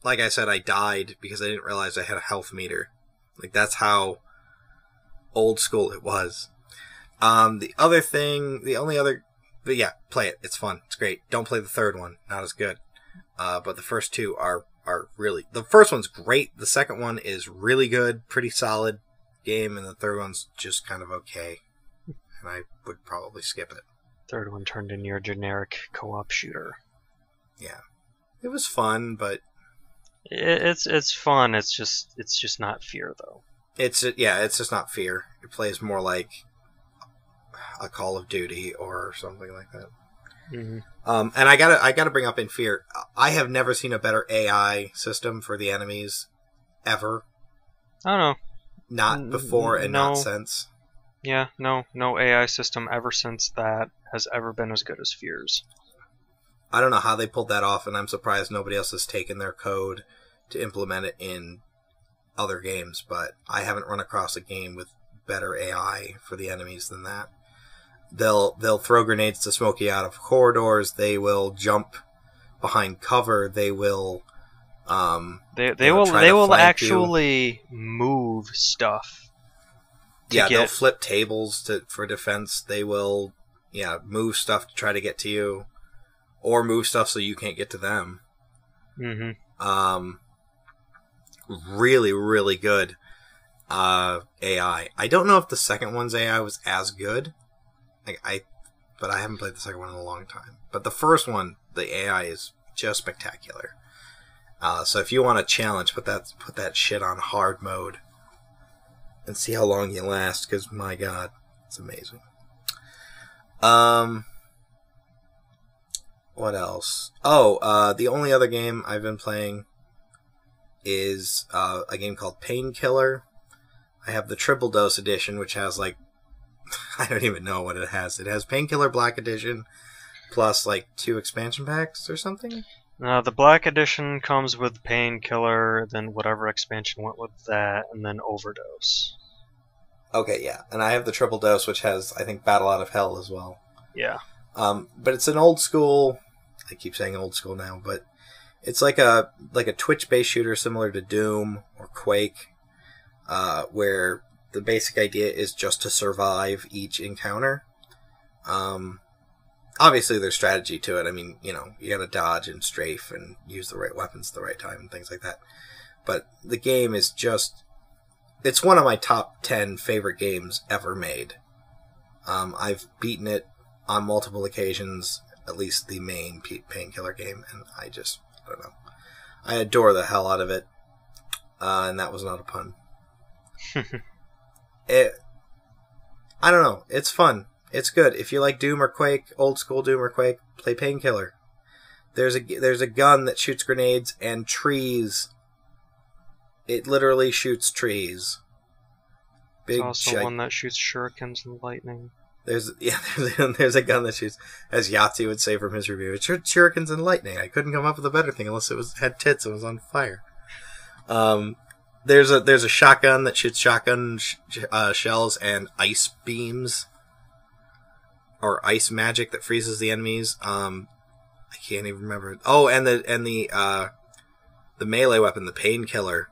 Like I said, I died because I didn't realize I had a health meter. Like, that's how old school it was. The only other... But yeah, play it. It's fun. It's great. Don't play the third one. Not as good. But the first two are really... The first one's great. The second one is really good. Pretty solid game. And the third one's just kind of okay. And I would probably skip it. Third one turned into your generic co-op shooter. Yeah. It was fun, but... It's fun. It's just not Fear, though. It's just not Fear. It plays more like a Call of Duty or something like that. Mm-hmm. And I gotta bring up in Fear, I have never seen a better AI system for the enemies ever. I don't know. Not before and not since. Yeah, no AI system ever since that has ever been as good as Fear's. I don't know how they pulled that off, and I'm surprised nobody else has taken their code to implement it in other games, but I haven't run across a game with better AI for the enemies than that. They'll throw grenades to smoke you out of corridors. They will jump behind cover. They will they will actually move stuff. They'll flip tables for defense. They will move stuff to try to get to you, or move stuff so you can't get to them. Mm-hmm. Really, really good AI. I don't know if the second one's AI was as good. But I haven't played the second one in a long time. But the first one, the AI is just spectacular. So if you want a challenge, put that shit on hard mode and see how long you last. Because my God, it's amazing. What else? The only other game I've been playing is a game called Painkiller. I have the Triple Dose Edition, which has like I don't even know what it has. It has Painkiller Black Edition plus like 2 expansion packs or something. The Black Edition comes with Painkiller, then whatever expansion went with that, and then Overdose. Okay, yeah. And I have the Triple Dose, which has, I think, Battle Out of Hell as well. Yeah. But it's an old school... I keep saying old school now, but it's like a Twitch-based shooter similar to Doom or Quake, where the basic idea is just to survive each encounter. Obviously, there's strategy to it. I mean, you gotta dodge and strafe and use the right weapons at the right time and things like that. But the game is just... It's one of my top 10 favorite games ever made. I've beaten it on multiple occasions, at least the main Painkiller game, and I don't know. I adore the hell out of it, and that was not a pun. I don't know. It's fun. It's good. If you like Doom or Quake, old school Doom or Quake, play Painkiller. There's a gun that shoots grenades and trees. It literally shoots trees. There's also one that shoots shurikens and lightning. There's a gun that shoots, as Yahtzee would say from his review, it shoots shurikens and lightning. I couldn't come up with a better thing unless it had tits and was on fire. There's a shotgun that shoots shotgun shells and ice beams, or ice magic that freezes the enemies. I can't even remember. Oh, and the melee weapon, the Painkiller,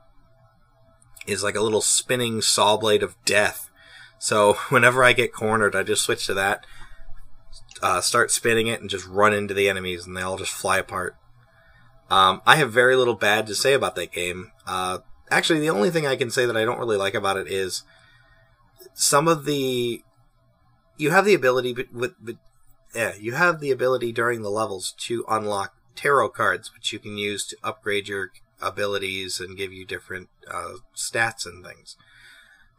is like a little spinning saw blade of death. So whenever I get cornered, I just switch to that, start spinning it, and just run into the enemies, and they all just fly apart. I have very little bad to say about that game. Actually, the only thing I can say that I don't really like about it is you have the ability you have the ability during the levels to unlock tarot cards, which you can use to upgrade your abilities and give you different stats and things.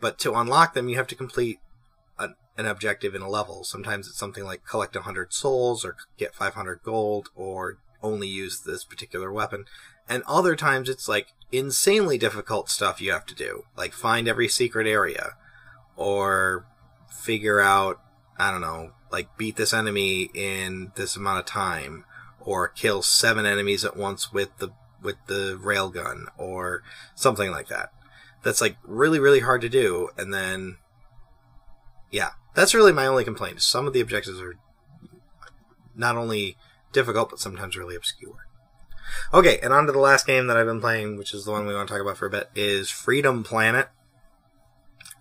But to unlock them, you have to complete an objective in a level. Sometimes it's something like collect 100 souls, or get 500 gold, or only use this particular weapon. And other times it's like insanely difficult stuff you have to do, like find every secret area, or figure out, I don't know, like beat this enemy in this amount of time, or kill 7 enemies at once with the railgun, or something like that. That's like really, really hard to do. And then, yeah, that's really my only complaint. Some of the objectives are not only difficult, but sometimes really obscure. Okay, and on to the last game that I've been playing, which is the one we want to talk about for a bit, is Freedom Planet.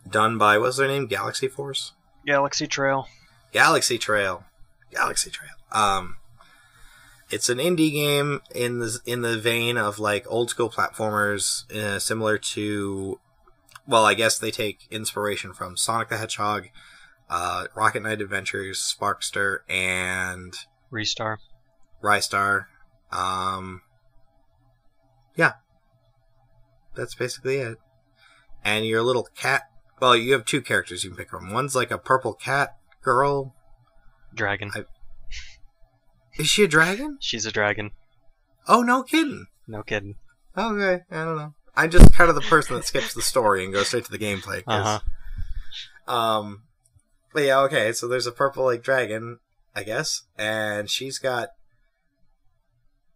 Done by, what's their name? Galaxy Force? Galaxy Trail. Galaxy Trail. It's an indie game in the vein of like old school platformers, similar to, well, I guess they take inspiration from Sonic the Hedgehog, Rocket Knight Adventures, Sparkster, and Ristar. Yeah, that's basically it. And your little cat. Well, you have two characters you can pick from. One's like a purple cat girl. Dragon. Is she a dragon? She's a dragon. Oh, no kidding. No kidding. Okay, I don't know. I'm just kind of the person that skips the story and goes straight to the gameplay. But yeah, okay, so there's a purple like dragon, I guess, and she's got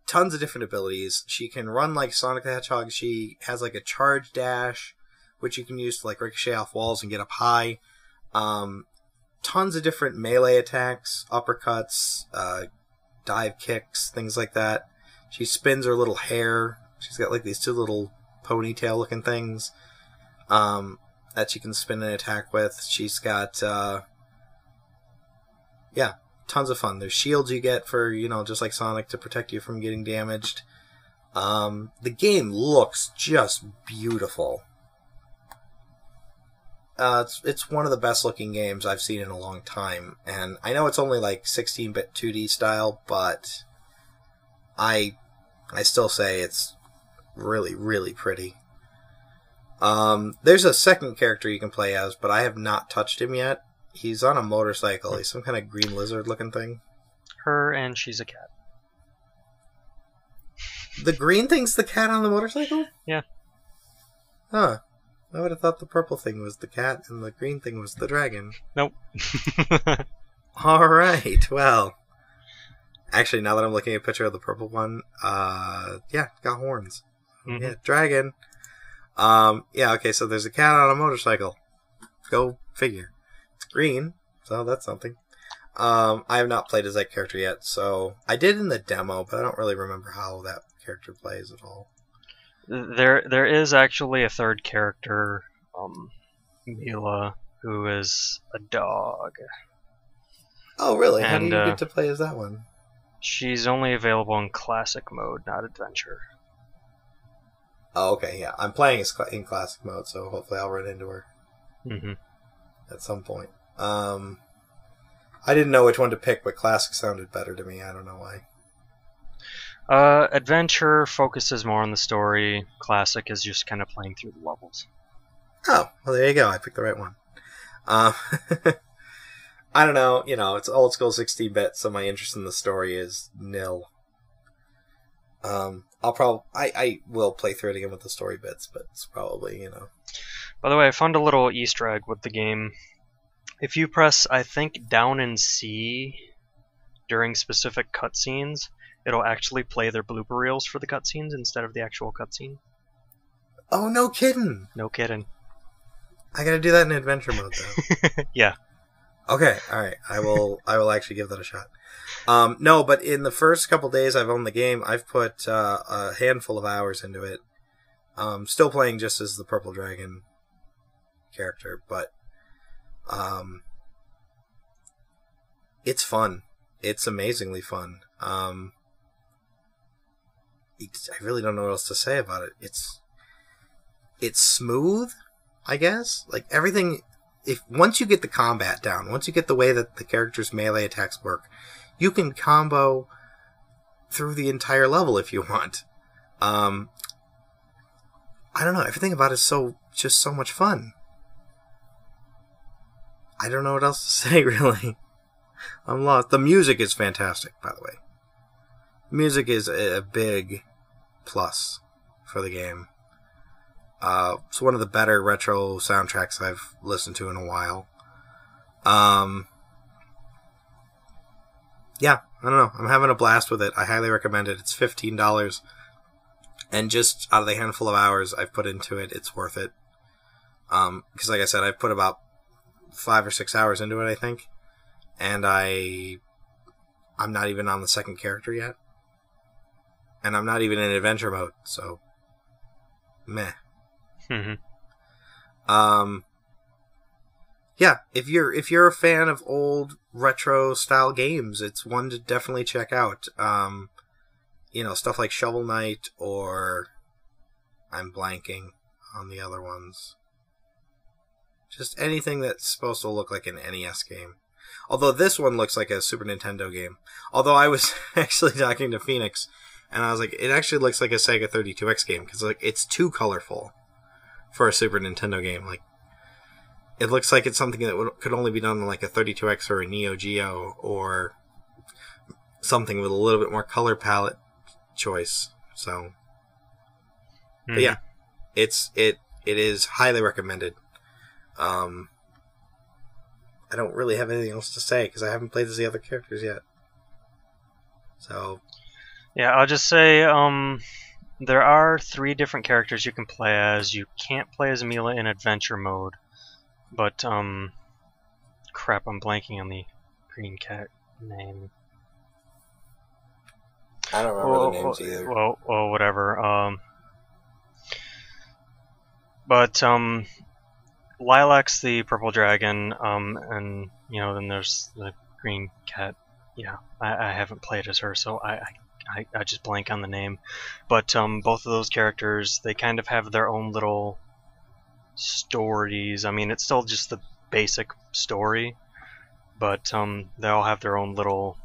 tons of different abilities. She can run like Sonic the Hedgehog. She has like a charge dash, which you can use to like ricochet off walls and get up high. Tons of different melee attacks, uppercuts, dive kicks, things like that. She spins her little hair. She's got like these two little ponytail looking things that she can spin an attack with. She's got tons of fun. There's shields you get for, just like Sonic, to protect you from getting damaged. The game looks just beautiful. It's one of the best looking games I've seen in a long time, and I know it's only like 16-bit 2D style, but I still say it's really, really pretty. There's a second character you can play as, but I have not touched him yet. He's on a motorcycle. He's some kind of green lizard looking thing. Her, and she's a cat. The green thing's the cat on the motorcycle? Yeah. Huh. I would have thought the purple thing was the cat and the green thing was the dragon. Nope. Alright, well. Actually, now that I'm looking at a picture of the purple one, got horns. Mm-hmm. Yeah, dragon. Okay, so there's a cat on a motorcycle. Go figure. It's green, so that's something. I have not played as that character yet, so I did in the demo, but I don't really remember how that character plays at all. There is actually a third character, Mila, who is a dog. Oh, really? How do you get to play as that one? She's only available in classic mode, not adventure. Oh, okay, yeah. I'm playing in classic mode, so hopefully I'll run into her at some point. I didn't know which one to pick, but classic sounded better to me. I don't know why. Adventure focuses more on the story. Classic is just kind of playing through the levels. Oh, well, there you go. I picked the right one. I don't know. It's old school 16-bit, so my interest in the story is nil. I will play through it again with the story bits, but it's probably, By the way, I found a little Easter egg with the game. If you press, I think, down and C during specific cutscenes, it'll actually play their blooper reels for the cutscenes instead of the actual cutscene. Oh, no kidding! No kidding. I gotta do that in adventure mode, though. Yeah. Okay, alright. I will actually give that a shot. No, but in the first couple days I've owned the game, I've put a handful of hours into it. Still playing just as the Purple Dragon character, but it's fun. It's amazingly fun. I really don't know what else to say about it. It's smooth, I guess. Like everything, once you get the combat down, once you get the way that the character's melee attacks work, you can combo through the entire level if you want. I don't know. Everything about it is just so much fun. I don't know what else to say, really. I'm lost. The music is fantastic, by the way. Music is a big plus for the game. It's one of the better retro soundtracks I've listened to in a while. Yeah, I don't know. I'm having a blast with it. I highly recommend it. It's $15. And just out of the handful of hours I've put into it, it's worth it. Because like I said, I've put about 5 or 6 hours into it, I think. And I I'm not even on the second character yet. And I'm not even in adventure mode, so meh. Yeah, if you're a fan of old retro style games, it's one to definitely check out. Stuff like Shovel Knight, or I'm blanking on the other ones. Just anything that's supposed to look like an NES game. Although this one looks like a Super Nintendo game. Although I was actually talking to Phoenix, and I was like, it actually looks like a Sega 32X game, because it's too colorful for a Super Nintendo game. Like, it looks like it's something that could only be done on like a 32X or a Neo Geo, or something with a little bit more color palette choice. So, but yeah, it is highly recommended. I don't really have anything else to say because I haven't played as the other characters yet. So, yeah, I'll just say there are 3 different characters you can play as. You can't play as Mila in adventure mode, but crap, I'm blanking on the green cat name. I don't remember the names either. Well, whatever. But Lilac's the purple dragon, and then there's the green cat. Yeah, I haven't played as her, so I just blank on the name. But both of those characters, they kind of have their own little stories. I mean, it's still just the basic story, but they all have their own little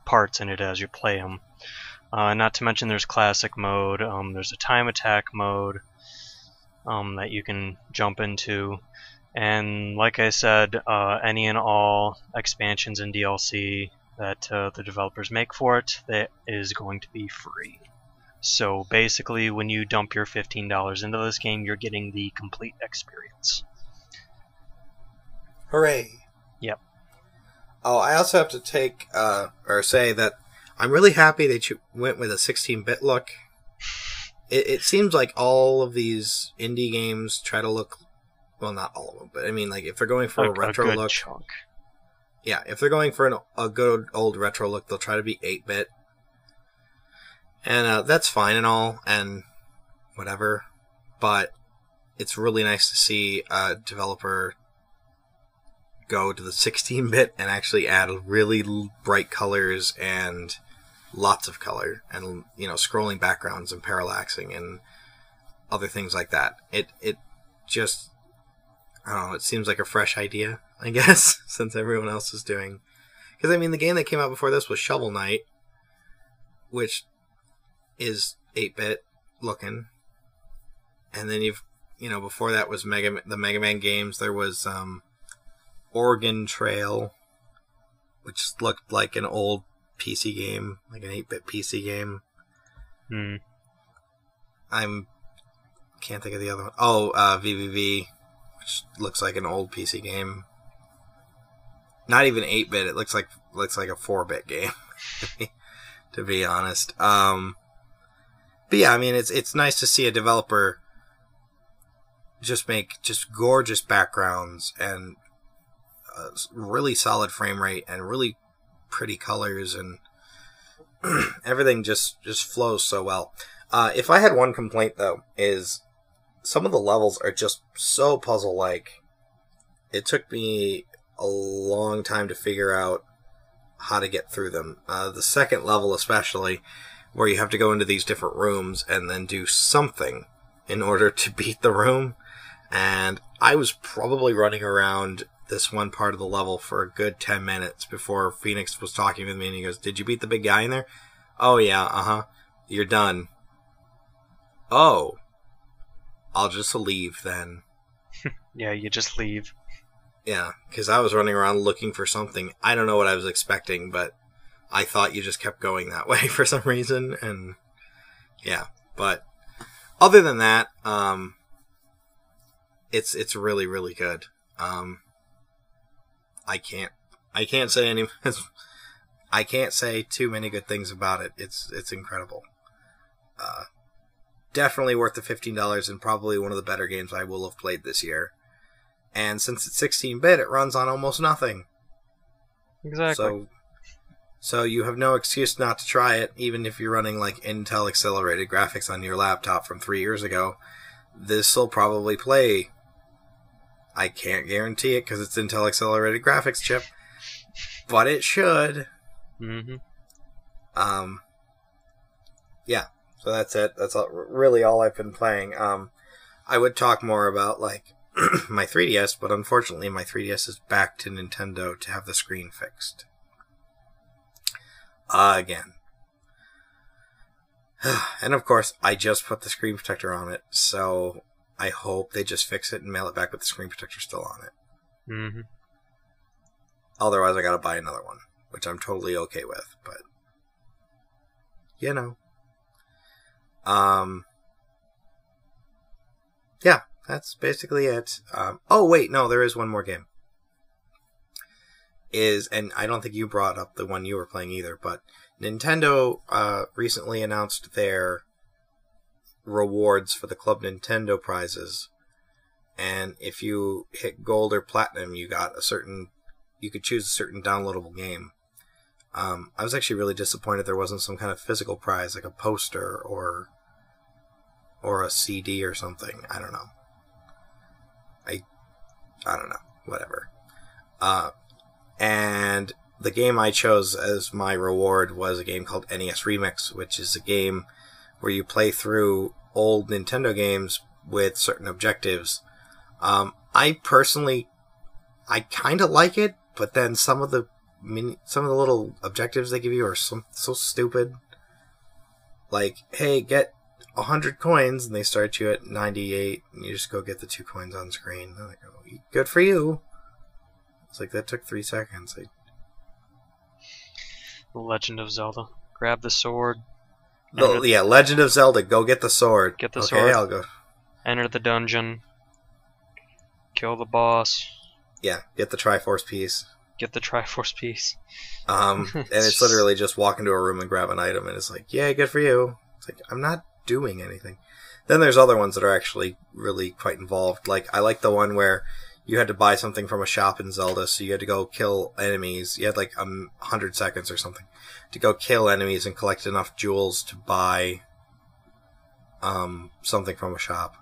parts in it as you play them. Not to mention there's classic mode, there's a time attack mode that you can jump into, and like I said, any and all expansions and DLC that the developers make for it, that is going to be free. So basically, when you dump your $15 into this game, you're getting the complete experience. Hooray! Yep. Oh, I also have to say that I'm really happy that you went with a 16-bit look. It seems like all of these indie games try to look, well, not all of them, but I mean, like, if they're going for a retro look, chunk. Yeah, if they're going for a good old retro look, they'll try to be 8-bit, and that's fine and all, and whatever. But it's really nice to see a developer go to the 16-bit and actually add really bright colors and lots of color, and scrolling backgrounds and parallaxing and other things like that. It just, I don't know, it seems like a fresh idea, I guess, since everyone else is doing. Because I mean, the game that came out before this was Shovel Knight, which is 8-bit looking, and then before that was the Mega Man games. There was Oregon Trail, which looked like an old PC game, like an 8-bit PC game. Can't think of the other one. Oh, VVV, which looks like an old PC game. Not even 8-bit. It looks like a 4-bit game, to be honest. But yeah, I mean, it's nice to see a developer just make just gorgeous backgrounds and really solid frame rate and really pretty colors, and everything just flows so well. If I had one complaint, though, is some of the levels are just so puzzle-like. It took me a long time to figure out how to get through them. The second level especially, where you have to go into these different rooms and then do something in order to beat the room. And I was probably running around this one part of the level for a good 10 minutes before Phoenix was talking with me, and he goes, "Did you beat the big guy in there?" "Oh yeah, uh-huh. You're done." "Oh. I'll just leave then." Yeah, you just leave. Yeah, because I was running around looking for something. I don't know what I was expecting, but I thought you just kept going that way for some reason, and yeah. But other than that, it's really, really good. I can't say I can't say too many good things about it. It's incredible. Definitely worth the $15, and probably one of the better games I will have played this year. And since it's 16-bit, it runs on almost nothing. Exactly. So, So you have no excuse not to try it, even if you're running like Intel accelerated graphics on your laptop from 3 years ago. This will probably play. I can't guarantee it because it's Intel accelerated graphics chip, but it should. Mm-hmm. Yeah. So that's it. That's really all I've been playing. I would talk more about like my 3DS, but unfortunately my 3DS is back to Nintendo to have the screen fixed. Again. And of course, I just put the screen protector on it, so I hope they just fix it and mail it back with the screen protector still on it. Mm-hmm. Otherwise, I gotta buy another one, which I'm totally okay with, but you know. Yeah, that's basically it. Oh wait, no, there is one more game. And I don't think you brought up the one you were playing either, but Nintendo recently announced their rewards for the Club Nintendo prizes, and if you hit gold or platinum, you could choose a certain downloadable game. I was actually really disappointed there wasn't some kind of physical prize, like a poster or a CD or something. I don't know. I don't know. Whatever. And the game I chose as my reward was a game called NES Remix, which is a game where you play through old Nintendo games with certain objectives. I personally, I kind of like it, but then some of the little objectives they give you are so stupid. Like, hey, get 100 coins, and they start you at 98, and you just go get the 2 coins on screen. And I go, good for you. It's like, that took 3 seconds. The Legend of Zelda. Grab the sword. Yeah, Legend of Zelda. Go get the sword. Get the okay, sword. I'll go. Enter the dungeon. Kill the boss. Yeah, get the Triforce piece. Get the Triforce piece. And it's literally just walk into a room and grab an item, and it's like, yeah, good for you. It's like, I'm not doing anything. Then there's other ones that are actually really quite involved. Like, I like the one where you had to buy something from a shop in Zelda, so you had to go kill enemies. You had like 100 seconds or something to go kill enemies and collect enough jewels to buy something from a shop.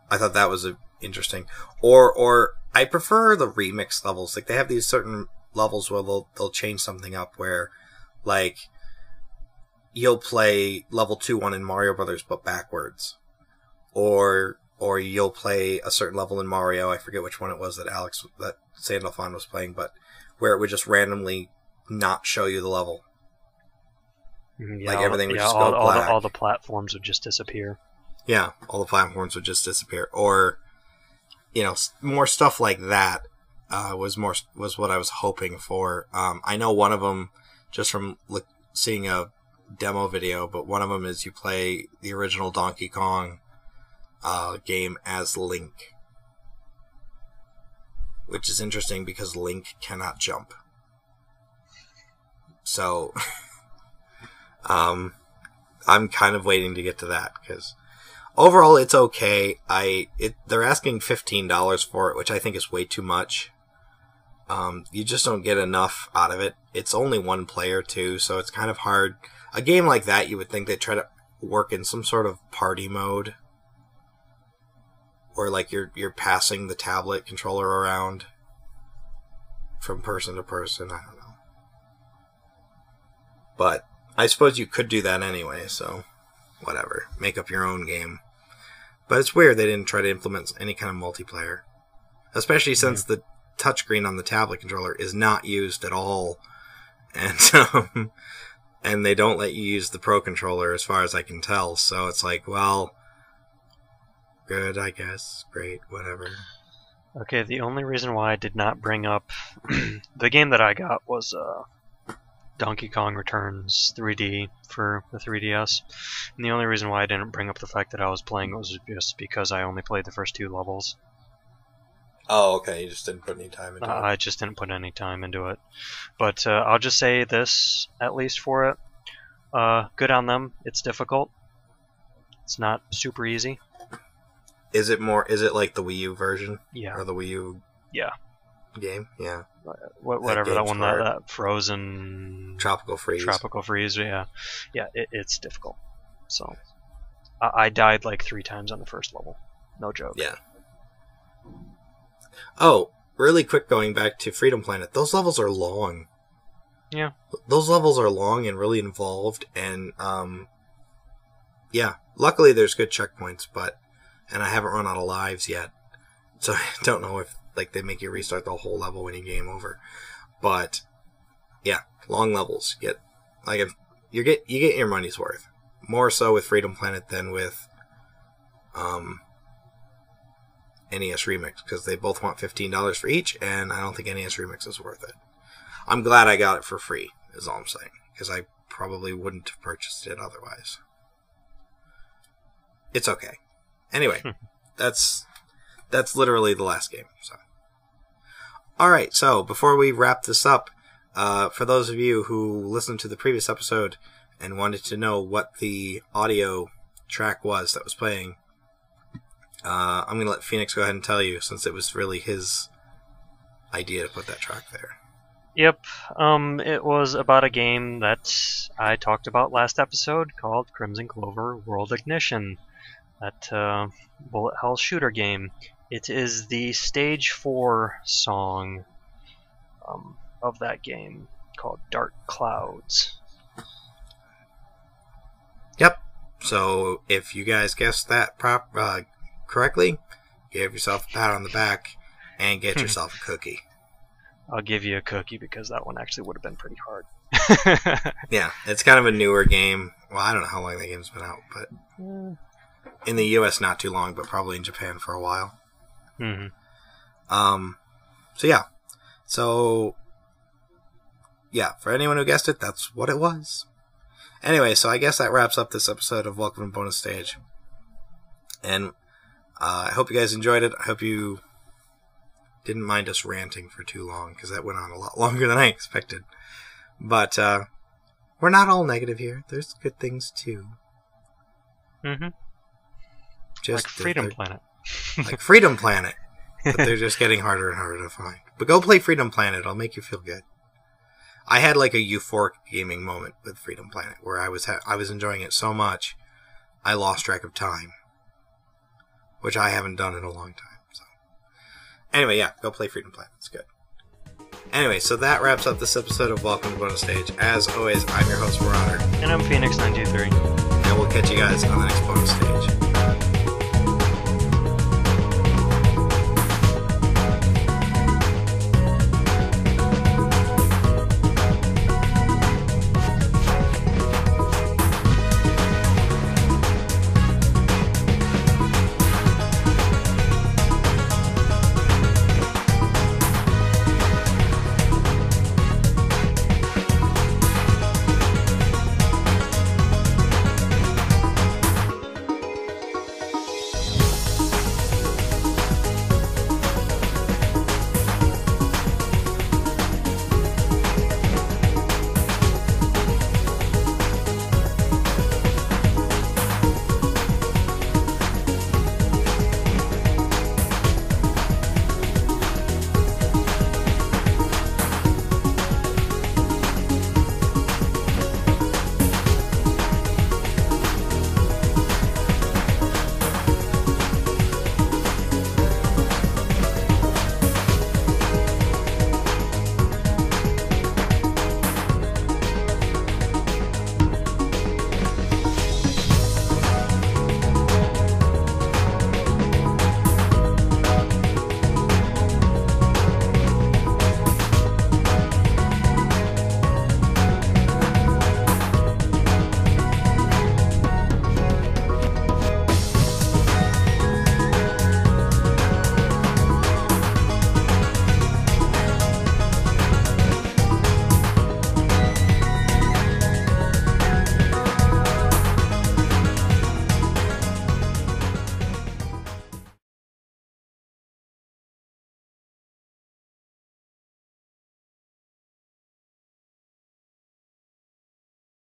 I thought that was interesting. Or I prefer the remix levels. Like, they have these certain levels where they'll change something up, where like you'll play level 2-1 in Mario Brothers but backwards, or you'll play a certain level in Mario. I forget which one it was that Sandalphon was playing, but where it would just randomly not show you the level. Yeah, like, everything would just go black. All the platforms would just disappear. Yeah, all the platforms would just disappear. Or, more stuff like that was what I was hoping for. I know one of them, just from seeing a demo video, but one of them is you play the original Donkey Kong game as Link, which is interesting because Link cannot jump. So I'm kind of waiting to get to that, because overall it's okay. They're asking $15 for it, which I think is way too much. You just don't get enough out of it. It's only one player too, so it's kind of hard. A game like that, you would think they'd try to work in some sort of party mode, or like you're passing the tablet controller around from person to person. I don't know. But I suppose you could do that anyway, so whatever. Make up your own game. But it's weird they didn't try to implement any kind of multiplayer. Especially since the touchscreen on the tablet controller is not used at all. And and they don't let you use the Pro Controller as far as I can tell. So it's like, well, good, I guess. Great, whatever. Okay, the only reason why I did not bring up the game that I got was Donkey Kong Returns 3D for the 3DS. And the only reason why I didn't bring up the fact that I was playing was just because I only played the first 2 levels. Oh, okay, you just didn't put any time into it. I just didn't put any time into it. But I'll just say this, at least for it. Good on them. It's difficult. It's not super easy. Is it like the Wii U version? Yeah. Or the Wii U game? Yeah. whatever that one, that frozen tropical freeze. Yeah, it's difficult. So I died like 3 times on the first level. No joke. Yeah. Oh, really quick, going back to Freedom Planet. Those levels are long. Yeah. Those levels are long and really involved, and yeah. Luckily, there's good checkpoints, and I haven't run out of lives yet, so I don't know if they make you restart the whole level when you game over. But yeah, long levels. You get your money's worth. More so with Freedom Planet than with NES Remix, because they both want $15 for each, and I don't think NES Remix is worth it. I'm glad I got it for free, is all I'm saying, because I probably wouldn't have purchased it otherwise. It's okay. Anyway, that's literally the last game. So, alright, so before we wrap this up, for those of you who listened to the previous episode and wanted to know what the audio track was that was playing, I'm going to let Phoenix go ahead and tell you, since it was really his idea to put that track there. Yep, it was about a game that I talked about last episode called Crimson Clover World Ignition. That bullet hell shooter game. It is the Stage 4 song of that game called Dark Clouds. Yep. So if you guys guessed that correctly, give yourself a pat on the back and get yourself a cookie. I'll give you a cookie because that one actually would have been pretty hard. Yeah, it's kind of a newer game. Well, I don't know how long the game's been out, but in the US not too long, but probably in Japan for a while. Mm-hmm. So yeah, for anyone who guessed it, that's what it was. Anyway, so I guess that wraps up this episode of Welcome to Bonus Stage. And I hope you guys enjoyed it. I hope you didn't mind us ranting for too long, because that went on a lot longer than I expected. But we're not all negative here. There's good things too. Mm-hmm. Just like Freedom Planet. Like Freedom Planet. But they're just getting harder and harder to find. But go play Freedom Planet. It'll make you feel good. I had like a euphoric gaming moment with Freedom Planet, where I was enjoying it so much, I lost track of time. Which I haven't done in a long time. So, anyway, yeah, go play Freedom Planet. It's good. Anyway, so that wraps up this episode of Welcome to Bonus Stage. As always, I'm your host, Marauder. And I'm Phoenix923. And we'll catch you guys on the next Bonus Stage.